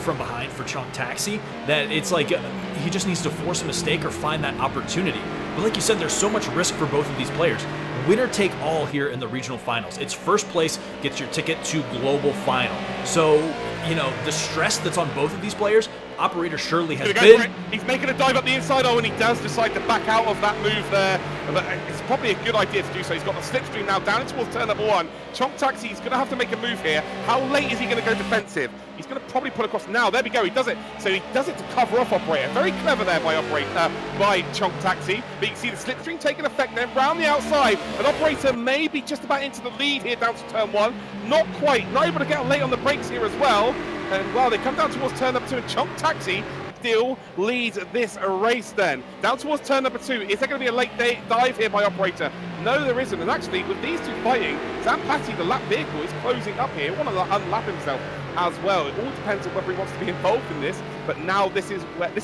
from behind for Chunk Taxi that it's like he just needs to force a mistake or find that opportunity. But like you said, there's so much risk for both of these players. Winner take all here in the regional finals. It's first place gets your ticket to global final. So, the stress that's on both of these players, Operator surely has been. He's making a dive up the inside, and he does decide to back out of that move there. But it's probably a good idea to do so. He's got the slipstream now down towards turn number 1. Chunk Taxi is going to have to make a move here. How late is he going to go defensive? He's going to probably pull across now. There we go. He does it. So he does it to cover off Operator. Very clever there by Chunk Taxi. But you can see the slipstream taking effect then round the outside. An Operator may be just about into the lead here down to turn 1. Not quite. Not able to get late on the brakes here as well. And, well, they come down towards turn number 2, and Chunk Taxi still leads this race then. Down towards turn number 2. Is there going to be a late dive here by Operator? No, there isn't. And actually, with these two fighting, Zampatti, the lap vehicle, is closing up here. He wants to unlap himself as well. It all depends on whether he wants to be involved in this. But now this is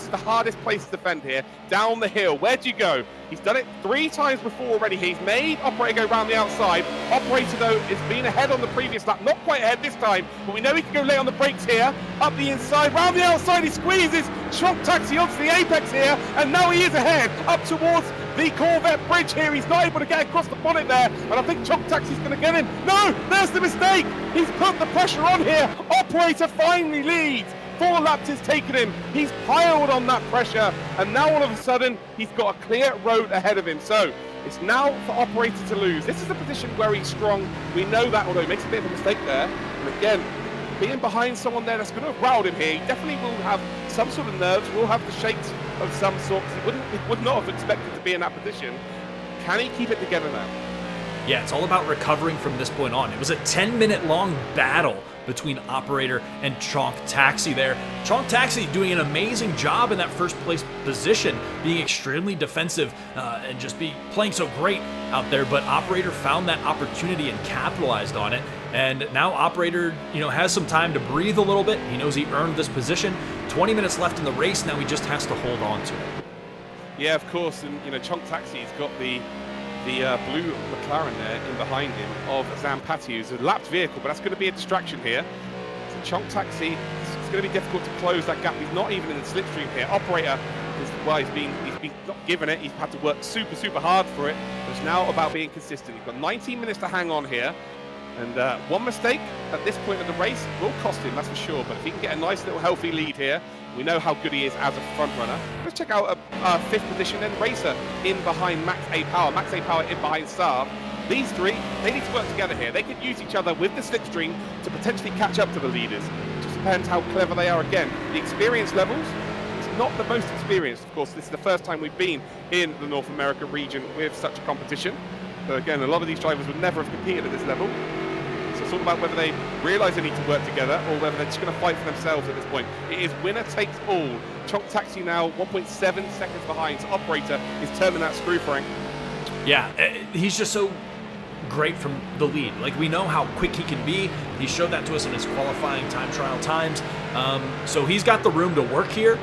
the hardest place to defend here. Down the hill. Where do you go? He's done it 3 times before already. He's made Operator go round the outside. Operator, though, has been ahead on the previous lap. Not quite ahead this time, but we know he can go late on the brakes here. Up the inside, round the outside, he squeezes Chunk Taxi onto the apex here, and now he is ahead, up towards the Corvette bridge here. He's not able to get across the bonnet there, and I think Chunk Taxi's going to get him. No, there's the mistake. He's put the pressure on here. Operator finally leads. 4 laps has taken him. He's piled on that pressure, and now all of a sudden he's got a clear road ahead of him. So it's now for Operator to lose. This is the position where he's strong. We know that, although he makes a bit of a mistake there. And again, being behind someone there that's going to have riled him here. He definitely will have some sort of nerves, will have the shakes of some sort, because he would not have expected to be in that position. Can he keep it together now? Yeah, it's all about recovering from this point on. It was a 10-minute long battle between Operator and Chonk Taxi there. Chonk Taxi doing an amazing job in that first place position, being extremely defensive and just playing so great out there, but Operator found that opportunity and capitalized on it. And now Operator, has some time to breathe a little bit. He knows he earned this position. 20 minutes left in the race, now he just has to hold on to it. Yeah, of course, and Chonk Taxi's got the blue McLaren there in behind him of Zampatti, who's a lapped vehicle, but that's going to be a distraction here. So Chonk Taxi, it's going to be difficult to close that gap. He's not even in the slipstream here. Operator is he's been not given it. He's had to work super hard for it. But it's now about being consistent. He's got 19 minutes to hang on here, and one mistake at this point of the race will cost him, that's for sure. But if he can get a nice little healthy lead here, we know how good he is as a front runner. Let's check out a fifth position then. Racer in behind Max A Power. Max A Power in behind Saab. These three, they need to work together here. They could use each other with the slipstream to potentially catch up to the leaders. It just depends how clever they are again. The experience levels, it's not the most experienced. Of course, this is the first time we've been in the North America region with such a competition. So again, a lot of these drivers would never have competed at this level. So it's all about whether they realise they need to work together or whether they're just going to fight for themselves at this point. It is winner takes all. Chonk Taxi now 1.7 seconds behind. So Operator is turning that screw, Frank. Yeah, he's just so great from the lead. Like, we know how quick he can be. He showed that to us in his qualifying time trial times. So he's got the room to work here.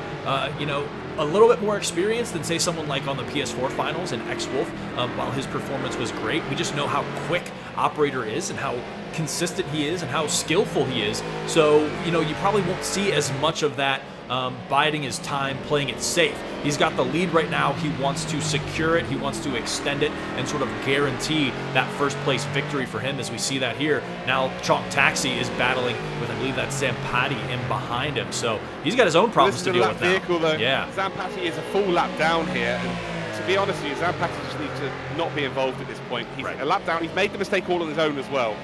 A little bit more experience than, say, someone like on the PS4 finals in X-Wolf. While his performance was great, we just know how quick Operator is and how consistent he is and how skillful he is. So, you probably won't see as much of that biding his time, playing it safe. He's got the lead right now. He wants to secure it. He wants to extend it and sort of guarantee that first place victory for him, as we see that here. Now Chonk Taxi is battling with, I believe, that Zampatti in behind him. So he's got his own problems to deal with now. Vehicle, though. Yeah. Zampatti is a full lap down here. And to be honest with you, Zampatti just needs to not be involved at this point. He's a lap down. He's made the mistake all on his own as well.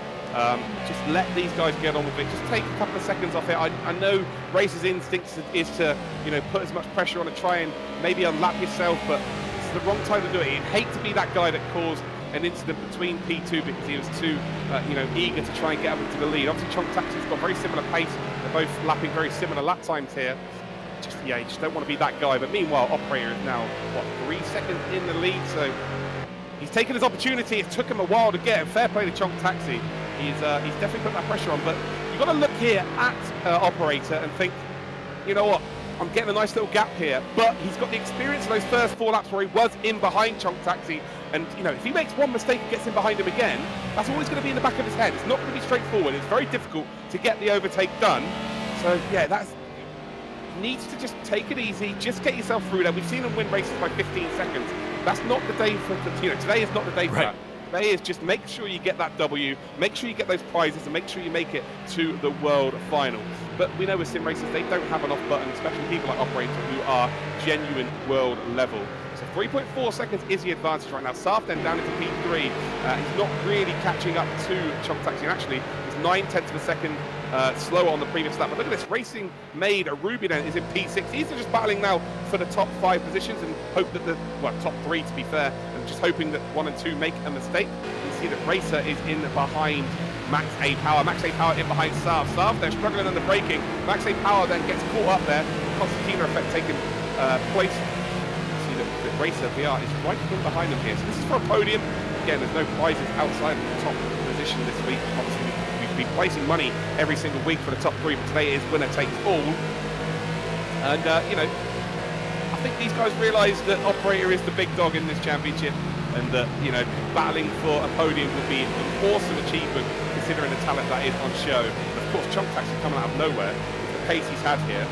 Just let these guys get on with it. Just take a couple of seconds off it. I know Racer's instinct is to, put as much pressure on and try and maybe unlap yourself, but it's the wrong time to do it. You'd hate to be that guy that caused an incident between P2 because he was too, eager to try and get up into the lead. Obviously, Chonk Taxi's got very similar pace. They're both lapping very similar lap times here. You just don't want to be that guy. But meanwhile, Operator is now, 3 seconds in the lead, so he's taken his opportunity. It took him a while to get it. Fair play to Chonk Taxi. He's definitely put that pressure on, but you've got to look here at Operator and think, you know what, I'm getting a nice little gap here, but he's got the experience of those first 4 laps where he was in behind Chonk Taxi, and if he makes one mistake and gets in behind him again, that's always going to be in the back of his head. It's not going to be straightforward. It's very difficult to get the overtake done. So yeah, needs to just take it easy, just get yourself through there. We've seen him win races by 15 seconds. That's not the day for today is not the day for that. Today is just make sure you get that W, make sure you get those prizes, and make sure you make it to the world final. But we know with sim races, they don't have an off button, especially people like Operator who are genuine world level. So 3.4 seconds is the advantage right now. Saab then down into P3. He's not really catching up to Chonk Taxi, and actually he's 9/10 of a second slower on the previous lap. But look at this, Racing Made Ruby then is in P6. These are just battling now for the top 5 positions and hope that top 3 to be fair, and just hoping that 1 and 2 make a mistake. You can see that Racer is in behind Max A Power. Max A Power in behind Saab. Saab, they're struggling under braking. Max A Power then gets caught up there. Constantina effect taking place. You see that the Racer VR is right in behind them here. So this is for a podium. Again, there's no prizes outside of the top position this week. Obviously, we've been placing money every single week for the top 3, but today is winner takes all. And, I think these guys realise that Operator is the big dog in this championship, and that, battling for a podium would be an awesome achievement considering the talent that is on show. And of course, Chonk Taxi coming out of nowhere with the pace he's had here.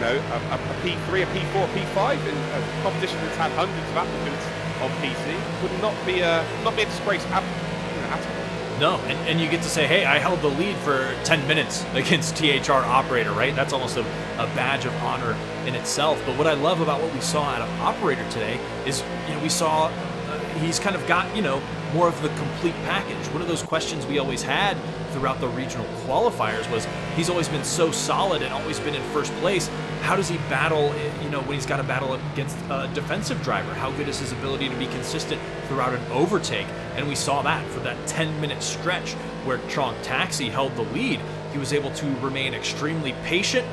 A P3, a P4, a P5 in a competition that's had hundreds of applicants on PC would not be a disgrace at all. No, and you get to say, hey, I held the lead for 10 minutes against THR Operator, right? That's almost a badge of honor in itself. But what I love about what we saw out of Operator today is, we saw he's kind of got, more of the complete package. One of those questions we always had throughout the regional qualifiers was, he's always been so solid and always been in first place. How does he battle, you know, when he's got to battle against a defensive driver? How good is his ability to be consistent throughout an overtake? And we saw that for that 10-minute stretch where Chonk Taxi held the lead. He was able to remain extremely patient,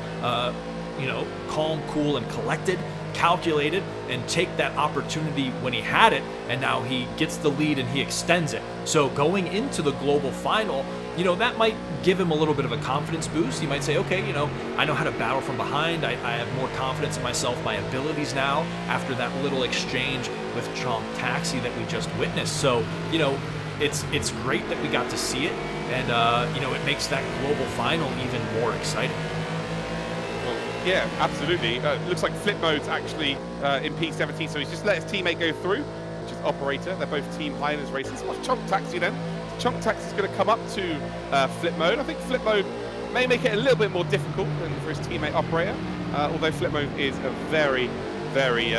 you know, calm, cool, and collected, calculated, and take that opportunity when he had it, and now he gets the lead and he extends it. So going into the global final, you know, that might give him a little bit of a confidence boost. He might say, okay, you know, I know how to battle from behind. I have more confidence in myself, my abilities now, after that little exchange with Chonk Taxi that we just witnessed. So, you know, it's great that we got to see it, and you know, it makes that global final even more exciting. Yeah, absolutely. Looks like flip mode's actually in P17, so he's just let his teammate go through, which is Operator. They're both team Highlanders racing. So what's Chonk Taxi then? Chonk Taxi is going to come up to flip mode. I think flip mode may make it a little bit more difficult than for his teammate Operator, although flip mode is a very, very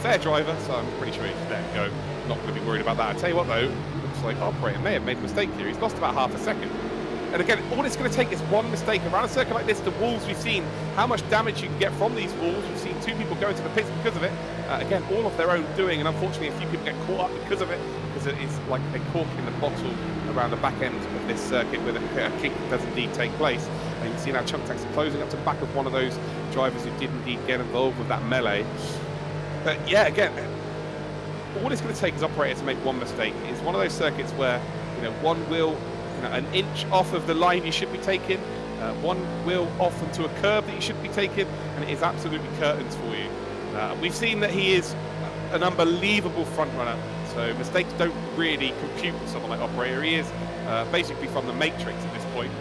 fair driver, so I'm pretty sure he's let him go. Not going to be worried about that. I tell you what though, looks like Operator may have made a mistake here. He's lost about half a second. And again, all it's going to take is one mistake. Around a circuit like this, the walls, we've seen how much damage you can get from these walls. We've seen 2 people go into the pits because of it. Again, all of their own doing, and unfortunately a few people get caught up because of it, because it is like a cork in the bottle around the back end of this circuit where a kick does indeed take place. And you can see now Chonk Taxi closing up to the back of one of those drivers who did indeed get involved with that melee. But yeah, again, all it's going to take is Operator to make one mistake. It's one of those circuits where, you know, one wheel, you know, an inch off of the line you should be taking, one wheel off onto a curb that you should be taking, and it is absolutely curtains for you. We've seen that he is an unbelievable front runner, so mistakes don't really compute with someone like Operator. He is basically from the Matrix at this point.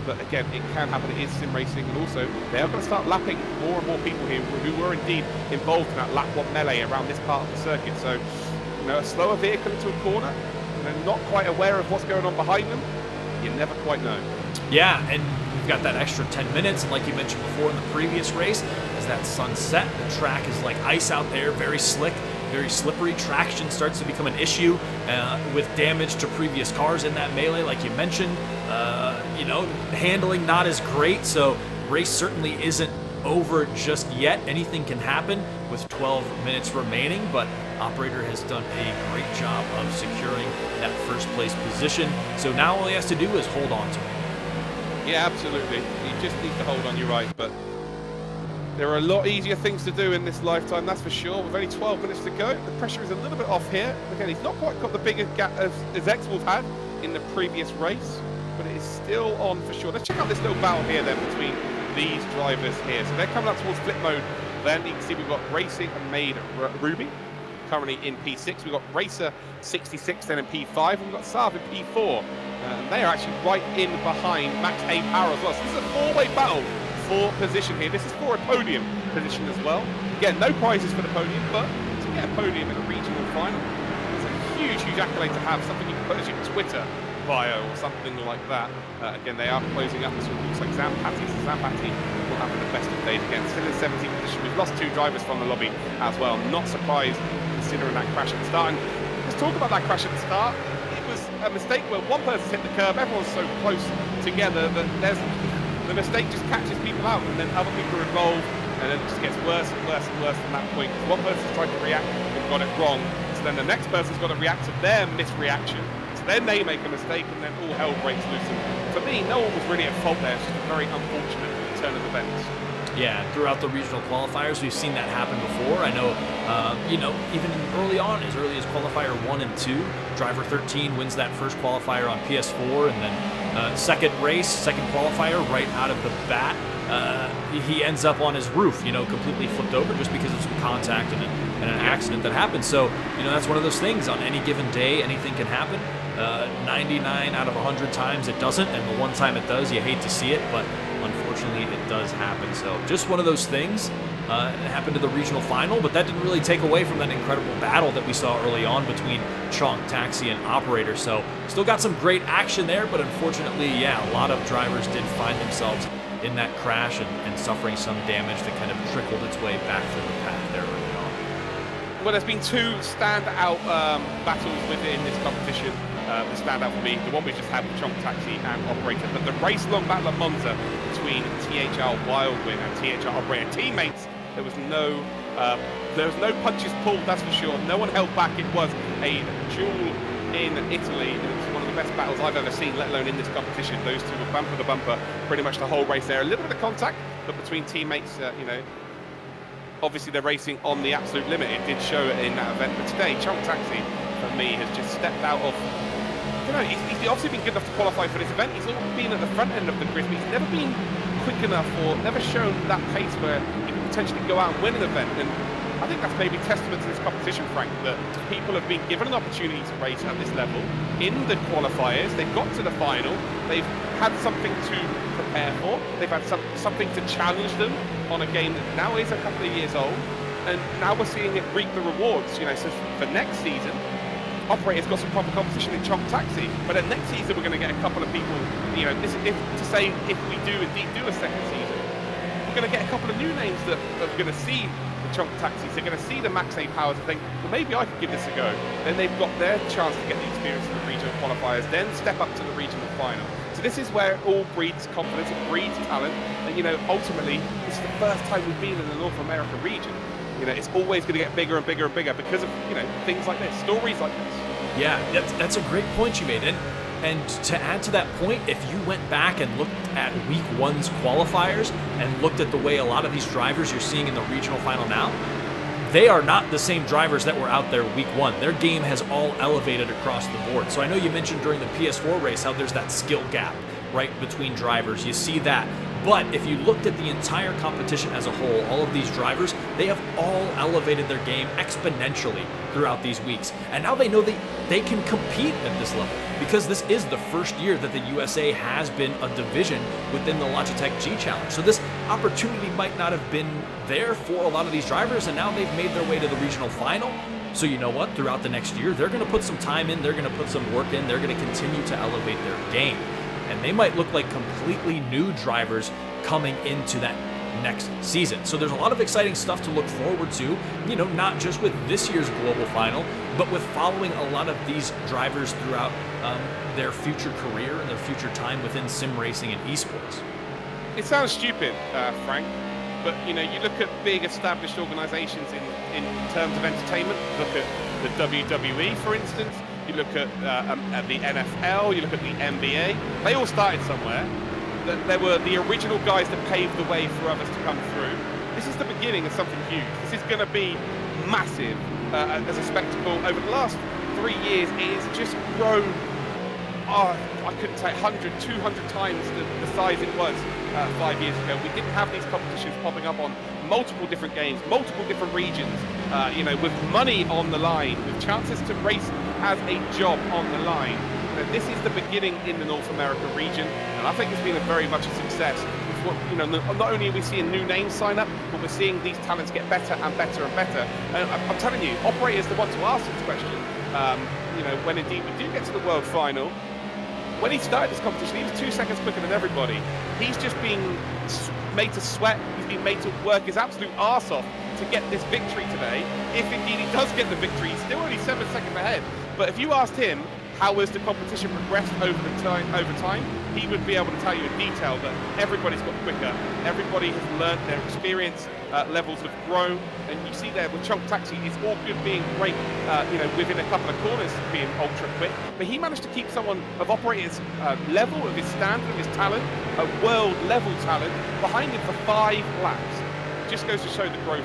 But again, it can happen. It is sim racing, and also they are going to start lapping more and more people here who were indeed involved in that lap 1 melee around this part of the circuit. So, you know, a slower vehicle into a corner, you know, not quite aware of what's going on behind them, you never quite know. Yeah, and we've got that extra 10 minutes, and like you mentioned before in the previous race, as that sun set, the track is like ice out there, very slick, very slippery. Traction starts to become an issue with damage to previous cars in that melee, like you mentioned. You know, handling not as great, so race certainly isn't over just yet. Anything can happen with 12 minutes remaining, but Operator has done a great job of securing that first place position. So now all he has to do is hold on to it. Yeah, absolutely. He just needs to hold on, you're right, but there are a lot easier things to do in this lifetime, that's for sure. With only 12 minutes to go, the pressure is a little bit off here. Again, he's not quite got the bigger gap as X-Wolf had in the previous race, but it is still on for sure. Let's check out this little battle here then between these drivers here. So they're coming up towards flip mode. Then you can see we've got Racing and Made Ruby currently in P6. We've got Racer 66 then in P5, and we've got Sav in P4. And they are actually right in behind Max A Power as well. So this is a 4-way battle for position here. This is for a podium position as well. Again, no prizes for the podium, but to get a podium in a regional final, it's a huge, huge accolade to have. Something you can put as your Twitter bio or something like that. Again, they are closing up. This one looks like Zampati. So Zampati will have the best of days again. Still in 17th position. We've lost 2 drivers from the lobby as well. Not surprised considering that crash at the start. And let's talk about that crash at the start. It was a mistake where one person's hit the curb. Everyone's so close together that the mistake just catches people out, and then other people are involved, and then it just gets worse and worse and worse from that point. One person's tried to react and got it wrong, so then the next person's got to react to their misreaction. Then they make a mistake, and then all hell breaks loose. And for me, no one was really at fault there. It's just a very unfortunate turn of events. Yeah, throughout the regional qualifiers, we've seen that happen before. I know, you know, even early on, as early as qualifier 1 and 2, driver 13 wins that first qualifier on PS4, and then second race, second qualifier, right out of the bat, he ends up on his roof, you know, completely flipped over just because of some contact and an accident that happened. So, you know, that's one of those things. On any given day, anything can happen. 99 out of 100 times it doesn't, and the one time it does, you hate to see it, but unfortunately it does happen. So just one of those things. It happened to the regional final, but that didn't really take away from that incredible battle that we saw early on between Chonk Taxi and Operator. So still got some great action there, but unfortunately, yeah, a lot of drivers did find themselves in that crash and suffering some damage that kind of trickled its way back through the path there early on. Well, there's been two standout battles within this competition. The standout for me, the one we just had with Chonk Taxi and Operator, but the race-long battle at Monza between THR Wildwing and THR Operator teammates, there was no punches pulled, that's for sure. No one held back. It was a duel in Italy. It was one of the best battles I've ever seen, let alone in this competition. Those two were bumper to bumper pretty much the whole race there. A little bit of contact, but between teammates, you know, obviously they're racing on the absolute limit. It did show it in that event, but today Chonk Taxi for me has just stepped out of, I don't know, he's obviously been good enough to qualify for this event. He's all been at the front end of the grid, but he's never been quick enough or never shown that pace where he can potentially go out and win an event. And I think that's maybe testament to this competition, Frank, that people have been given an opportunity to race at this level in the qualifiers. They've got to the final. They've had something to prepare for. They've had something to challenge them on a game that now is a couple of years old. And now we're seeing it reap the rewards. You know, so for next season, Operator's got some proper competition in Chonk Taxi, but then next season we're going to get a couple of people, you know, if we do indeed do a second season, we're going to get a couple of new names that are going to see the Chonk Taxis. They're going to see the Max A powers and think, well, maybe I could give this a go. Then they've got their chance to get the experience in the regional qualifiers, then step up to the regional final. So this is where it all breeds confidence, it breeds talent, and you know, ultimately, this is the first time we've been in the North America region. You know, it's always going to get bigger and bigger and bigger because of, you know, things like this, stories like this. Yeah, that's a great point you made. And to add to that point, if you went back and looked at week one's qualifiers and looked at the way a lot of these drivers you're seeing in the regional final now, they are not the same drivers that were out there week one. Their game has all elevated across the board. So I know you mentioned during the PS4 race how there's that skill gap, right, between drivers. You see that. But if you looked at the entire competition as a whole, all of these drivers, they have all elevated their game exponentially throughout these weeks. And now they know they can compete at this level because this is the first year that the USA has been a division within the Logitech G Challenge. So this opportunity might not have been there for a lot of these drivers, and now they've made their way to the regional final. So you know what? Throughout the next year, they're going to put some time in, they're going to put some work in, they're going to continue to elevate their game. And they might look like completely new drivers coming into that next season. So there's a lot of exciting stuff to look forward to, you know, not just with this year's global final, but with following a lot of these drivers throughout their future career and their future time within sim racing and esports. It sounds stupid, Frank, but you know, you look at big established organizations in terms of entertainment, look at the WWE, for instance. You look at the NFL, you look at the NBA, they all started somewhere. There were the original guys that paved the way for others to come through. This is the beginning of something huge. This is going to be massive as a spectacle. Over the last 3 years, it has just grown, I couldn't say 100, 200 times the size it was 5 years ago. We didn't have these competitions popping up on multiple different games, multiple different regions, you know, with money on the line, with chances to race as a job on the line. You know, this is the beginning in the North America region, and I think it's been very much a success. You know, not only are we seeing new names sign up, but we're seeing these talents get better and better and better. And I'm telling you, Operator's the one to ask this question. You know, when indeed we do get to the World Final, when he started this competition, he was 2 seconds quicker than everybody. He's just been made to sweat. He's been made to work his absolute arse off to get this victory today. If indeed he does get the victory, he's still only 7 seconds ahead. But if you asked him how has the competition progressed over time, he would be able to tell you in detail that everybody's got quicker, everybody has learned, their experience levels have grown, and you see there with Chonk Taxi, it's all good being great, you know, within a couple of corners being ultra quick, but he managed to keep someone of Operator's level, of his standard, of his talent, a world level talent, behind him for 5 laps. It just goes to show the growth.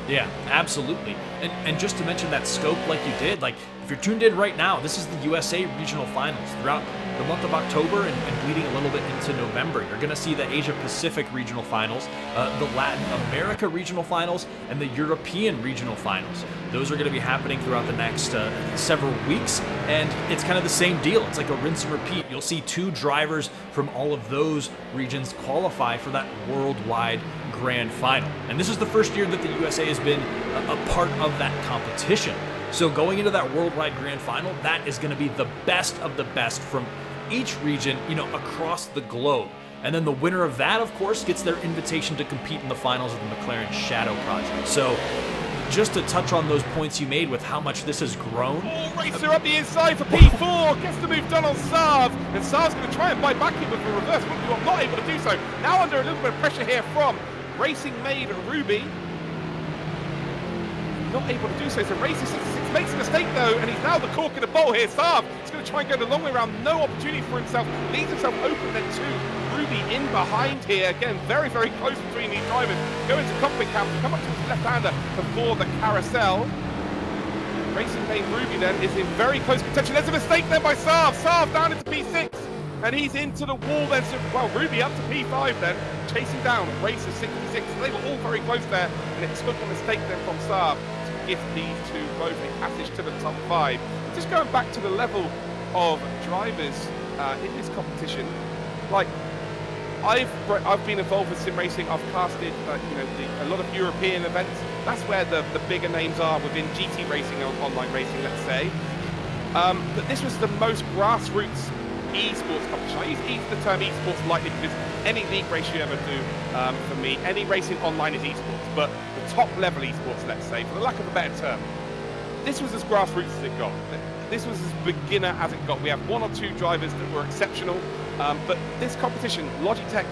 Yeah, absolutely. And just to mention that scope like you did, like if you're tuned in right now, this is the USA Regional Finals. Throughout the month of October and bleeding a little bit into November, you're going to see the Asia Pacific Regional Finals, the Latin America Regional Finals, and the European Regional Finals. Those are going to be happening throughout the next several weeks, and it's kind of the same deal. It's like a rinse and repeat. You'll see 2 drivers from all of those regions qualify for that worldwide grand final. And this is the first year that the USA has been a part of that competition. So going into that worldwide grand final, that is going to be the best of the best from each region, you know, across the globe. And then the winner of that, of course, gets their invitation to compete in the finals of the McLaren Shadow Project. So just to touch on those points you made with how much this has grown. Oh, Racer up the inside for P4, gets the move done on Sav, and Sav's going to try and buy back in with a reverse, but not able to do so. Now under a little bit of pressure here from Racing Made Ruby. Not able to do so, so Racer 66 makes a mistake though, and he's now the cork in the bowl here. Sav is going to try and go the long way around, no opportunity for himself, leaves himself open then to Ruby in behind here. Again, very, very close between these drivers. Go into cockpit cam, come up to his left-hander before the carousel. Racing Made Ruby then is in very close contention. There's a mistake there by Sav. Sav down into P6. And he's into the wall then, so, well, Ruby up to P5 then, chasing down Racer 66. They were all very close there, and it took a mistake then from Saab to gift these two both a passage to the top 5. Just going back to the level of drivers in this competition, like, I've been involved with sim racing. I've casted, a lot of European events. That's where the bigger names are within GT racing and online racing, let's say. But this was the most grassroots esports competition. I use the term esports lightly because any league race you ever do, for me, any racing online is esports, but the top level esports, let's say, for the lack of a better term, this was as grassroots as it got. This was as beginner as it got. We have 1 or 2 drivers that were exceptional, but this competition, Logitech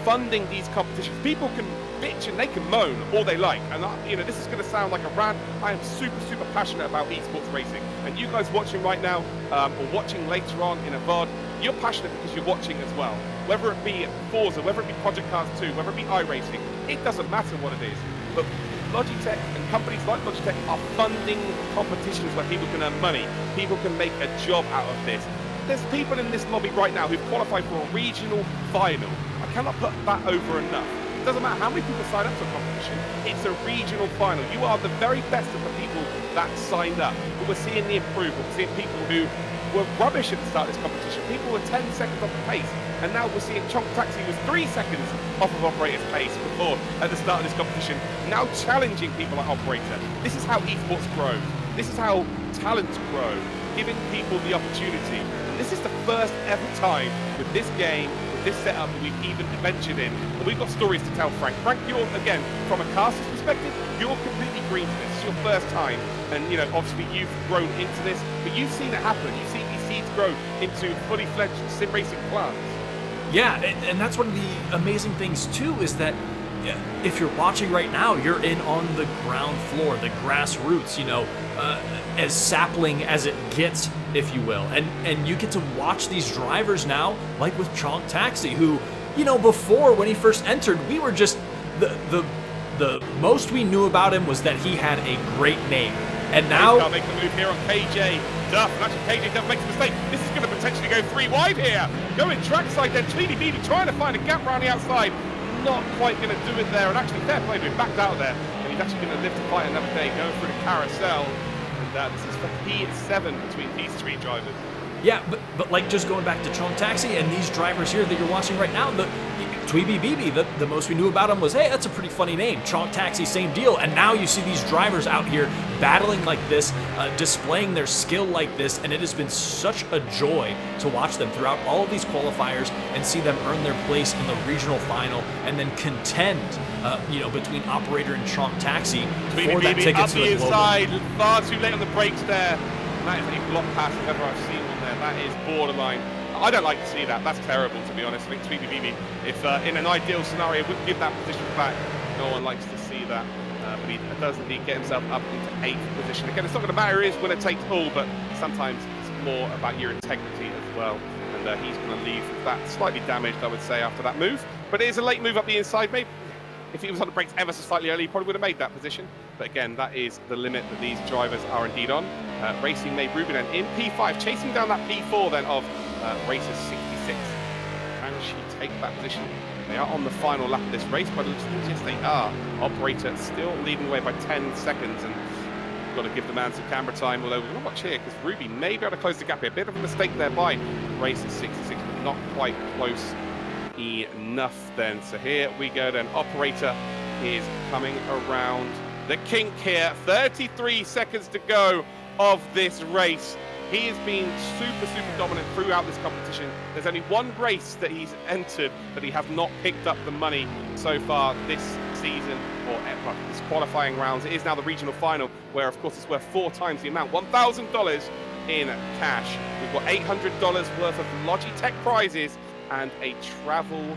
funding these competitions, people can bitch and they can moan all they like, and this is going to sound like a rant. I am super, super passionate about esports racing, and you guys watching right now, or watching later on in a VOD, you're passionate because you're watching as well. Whether it be Forza, whether it be Project Cars 2, whether it be iRacing, it doesn't matter what it is. But Logitech and companies like Logitech are funding competitions where people can earn money, people can make a job out of this. There's people in this lobby right now who've qualified for a regional final. I cannot put that over enough. It doesn't matter how many people sign up to a competition, it's a regional final. You are the very best of the people that signed up. But we're seeing the improvement. We're seeing people who were rubbish at the start of this competition. People were 10 seconds off the pace. And now we're seeing Chonk Taxi was 3 seconds off of Operator's pace before at the start of this competition. Now challenging people like Operator. This is how esports grow. This is how talents grow. Giving people the opportunity. And this is the first ever time with this game, this setup that we've even ventured in. And we've got stories to tell, Frank. Frank, you're, again, from a caster's perspective, you're completely green to this. It's your first time. And, obviously you've grown into this, but you've seen it happen. You've seen these seeds grow into fully fledged sim racing plants. Yeah, and that's one of the amazing things, too, is that if you're watching right now, you're in on the ground floor, the grassroots, as sapling as it gets, if you will. And you get to watch these drivers now, like with Chonk Taxi, who, before when he first entered, we were just, the most we knew about him was that he had a great name. And now... He's make the move here on KJ Duff, and actually KJ Duff makes a mistake. This is going to potentially go 3 wide here. Going trackside then, Tweedy BB trying to find a gap around the outside. Not quite going to do it there, and actually fair play to him, backed out of there. And he's actually going to live to fight another day, going through the carousel. And this is for P7 between these 3 drivers. Yeah, but like just going back to Chonk Taxi and these drivers here that you're watching right now, the Tweeby BB, the most we knew about him was, hey, that's a pretty funny name. Chonk Taxi, same deal. And now you see these drivers out here battling like this, displaying their skill like this, and it has been such a joy to watch them throughout all of these qualifiers and see them earn their place in the regional final and then contend, between Operator and Chonk Taxi for that ticket up to the the global. inside, far too late on the brakes there. And that is a block pass if ever I've seen one there. That is borderline. I don't like to see that. That's terrible, to be honest. I think Tweedy BB, if in an ideal scenario, would give that position back. No one likes to see that. But he does indeed get himself up into 8th position. Again, it's not going to matter is when it takes all, but sometimes it's more about your integrity as well. And he's going to leave with that slightly damaged, I would say, after that move. But it is a late move up the inside. Maybe if he was on the brakes ever so slightly early, he probably would have made that position. But again, that is the limit that these drivers are indeed on. Racing Made Ruby then in P5, chasing down that P4 then of Racer 66. Can she take that position? They are on the final lap of this race, but yes, they are. Operator still leading away by 10 seconds, and we've got to give the man some camera time, although we're going to watch here, because Ruby may be able to close the gap here. A bit of a mistake there by Racer 66, but not quite close enough then. So here we go then. Operator is coming around the kink here. 33 seconds to go of this race. He has been super, super dominant throughout this competition. There's only one race that he's entered that he has not picked up the money so far this season, or well, this qualifying rounds. It is now the regional final, where of course it's worth 4 times the amount, $1,000 in cash. We've got $800 worth of Logitech prizes and a travel,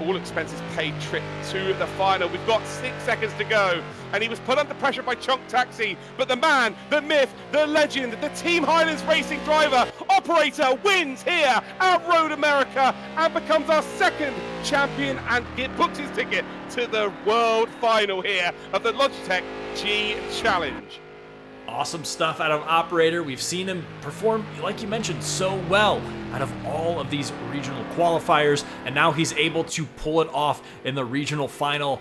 all expenses paid trip to the final. We've got 6 seconds to go, and he was put under pressure by Chunk Taxi, but the man, the myth, the legend, the Team Highlands Racing driver, operator wins here at Road America and becomes our 2nd champion and books his ticket to the world final here of the Logitech G Challenge. Awesome stuff out of Operator. We've seen him perform, like you mentioned, so well out of all of these regional qualifiers, and now he's able to pull it off in the regional final,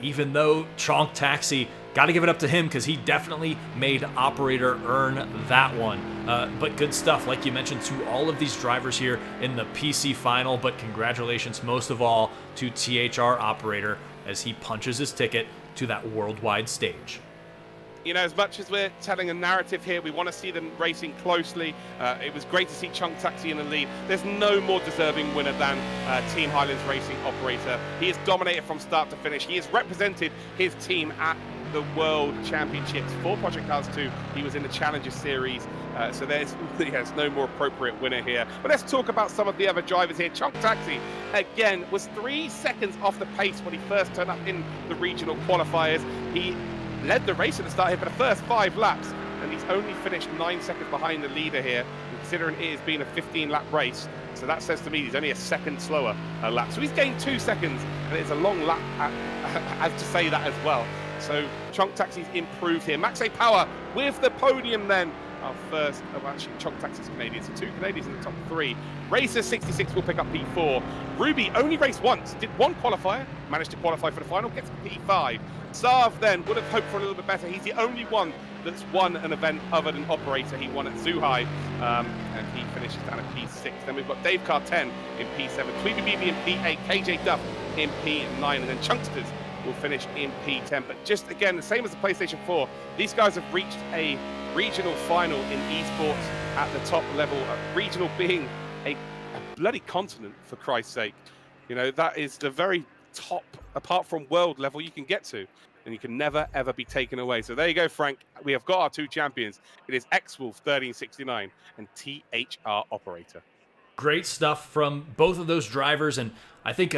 even though Chonk Taxi, got to give it up to him because he definitely made Operator earn that one. But good stuff, like you mentioned, to all of these drivers here in the PC final, but congratulations most of all to THR Operator as he punches his ticket to that worldwide stage. You know, as much as we're telling a narrative here, we want to see them racing closely. It was great to see Chunk Taxi in the lead. There's no more deserving winner than Team Highlands Racing Operator. He has dominated from start to finish. He has represented his team at the World Championships for Project Cars 2. He was in the Challenger Series, so there's no more appropriate winner here. But let's talk about some of the other drivers here. Chunk Taxi, again, was 3 seconds off the pace when he first turned up in the regional qualifiers. He led the race at the start here for the first 5 laps, and he's only finished 9 seconds behind the leader here, considering it has been a 15-lap race. So that says to me he's only a second slower a lap. So he's gained 2 seconds, and it's a long lap, as to say that as well. So Chunk Taxi's improved here. Max A Power with the podium then. Our first, actually Chunk Taxi's Canadian, so 2 Canadians in the top 3. Racer 66 will pick up P4. Ruby only raced once, did 1 qualifier, managed to qualify for the final, gets P5. Sav then would have hoped for a little bit better. He's the only one that's won an event other than Operator. He won at Zhuhai, and he finishes down at P6. Then we've got Dave Car 10 in P7, Tweeby BB in P8, KJ Duff in P9, and then Chunksters will finish in P10. But just again, the same as the PlayStation 4, these guys have reached a regional final in esports at the top level. Regional being a bloody continent, for Christ's sake. You know, that is the very top, apart from world level, you can get to, and you can never ever be taken away. So there you go, Frank. We have got our 2 champions. It is X-Wolf 1369 and THR Operator. Great stuff from both of those drivers, and I think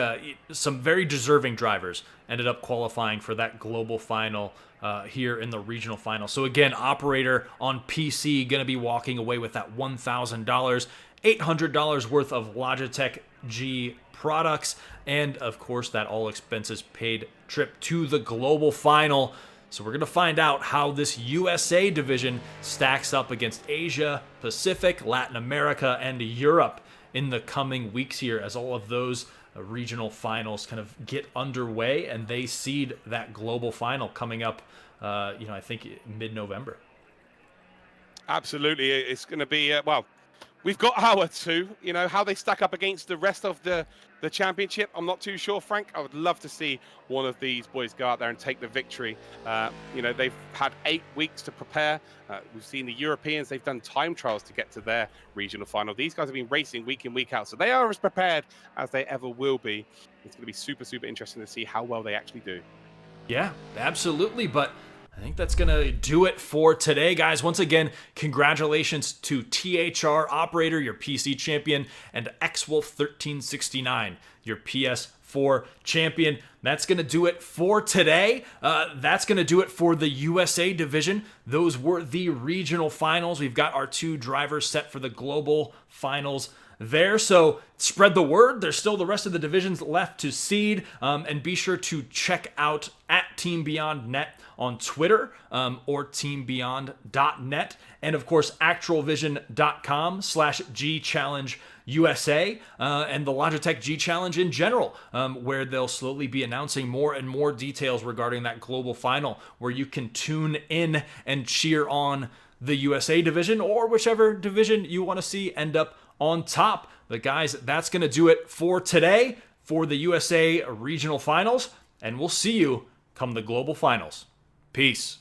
some very deserving drivers ended up qualifying for that global final here in the regional final. So again, Operator on PC going to be walking away with that $1,000, $800 worth of Logitech G products, and of course that all expenses paid trip to the global final. So we're going to find out how this USA division stacks up against Asia, Pacific, Latin America, and Europe in the coming weeks here as all of those regional finals kind of get underway and they seed that global final coming up, I think mid-November. Absolutely. It's going to be, well, we've got our 2, how they stack up against the rest of the championship. I'm not too sure, Frank. I would love to see one of these boys go out there and take the victory. They've had 8 weeks to prepare. We've seen the Europeans, they've done time trials to get to their regional final. These guys have been racing week in, week out, so they are as prepared as they ever will be. It's going to be super, super interesting to see how well they actually do. Yeah, absolutely, but I think that's going to do it for today, guys. Once again, congratulations to THR Operator, your PC champion, and X-Wolf 1369, your PS4 champion. That's going to do it for today. That's going to do it for the USA division. Those were the regional finals. We've got our 2 drivers set for the global finals there. So spread the word. There's still the rest of the divisions left to seed. And be sure to check out at Team Beyond Net on Twitter or teambeyond.net. And of course, actualvision.com/G-Challenge-USA and the Logitech G Challenge in general, where they'll slowly be announcing more and more details regarding that global final, where you can tune in and cheer on the USA division or whichever division you want to see end up on top. But guys, that's going to do it for today for the USA regional finals, and we'll see you come the global finals. Peace.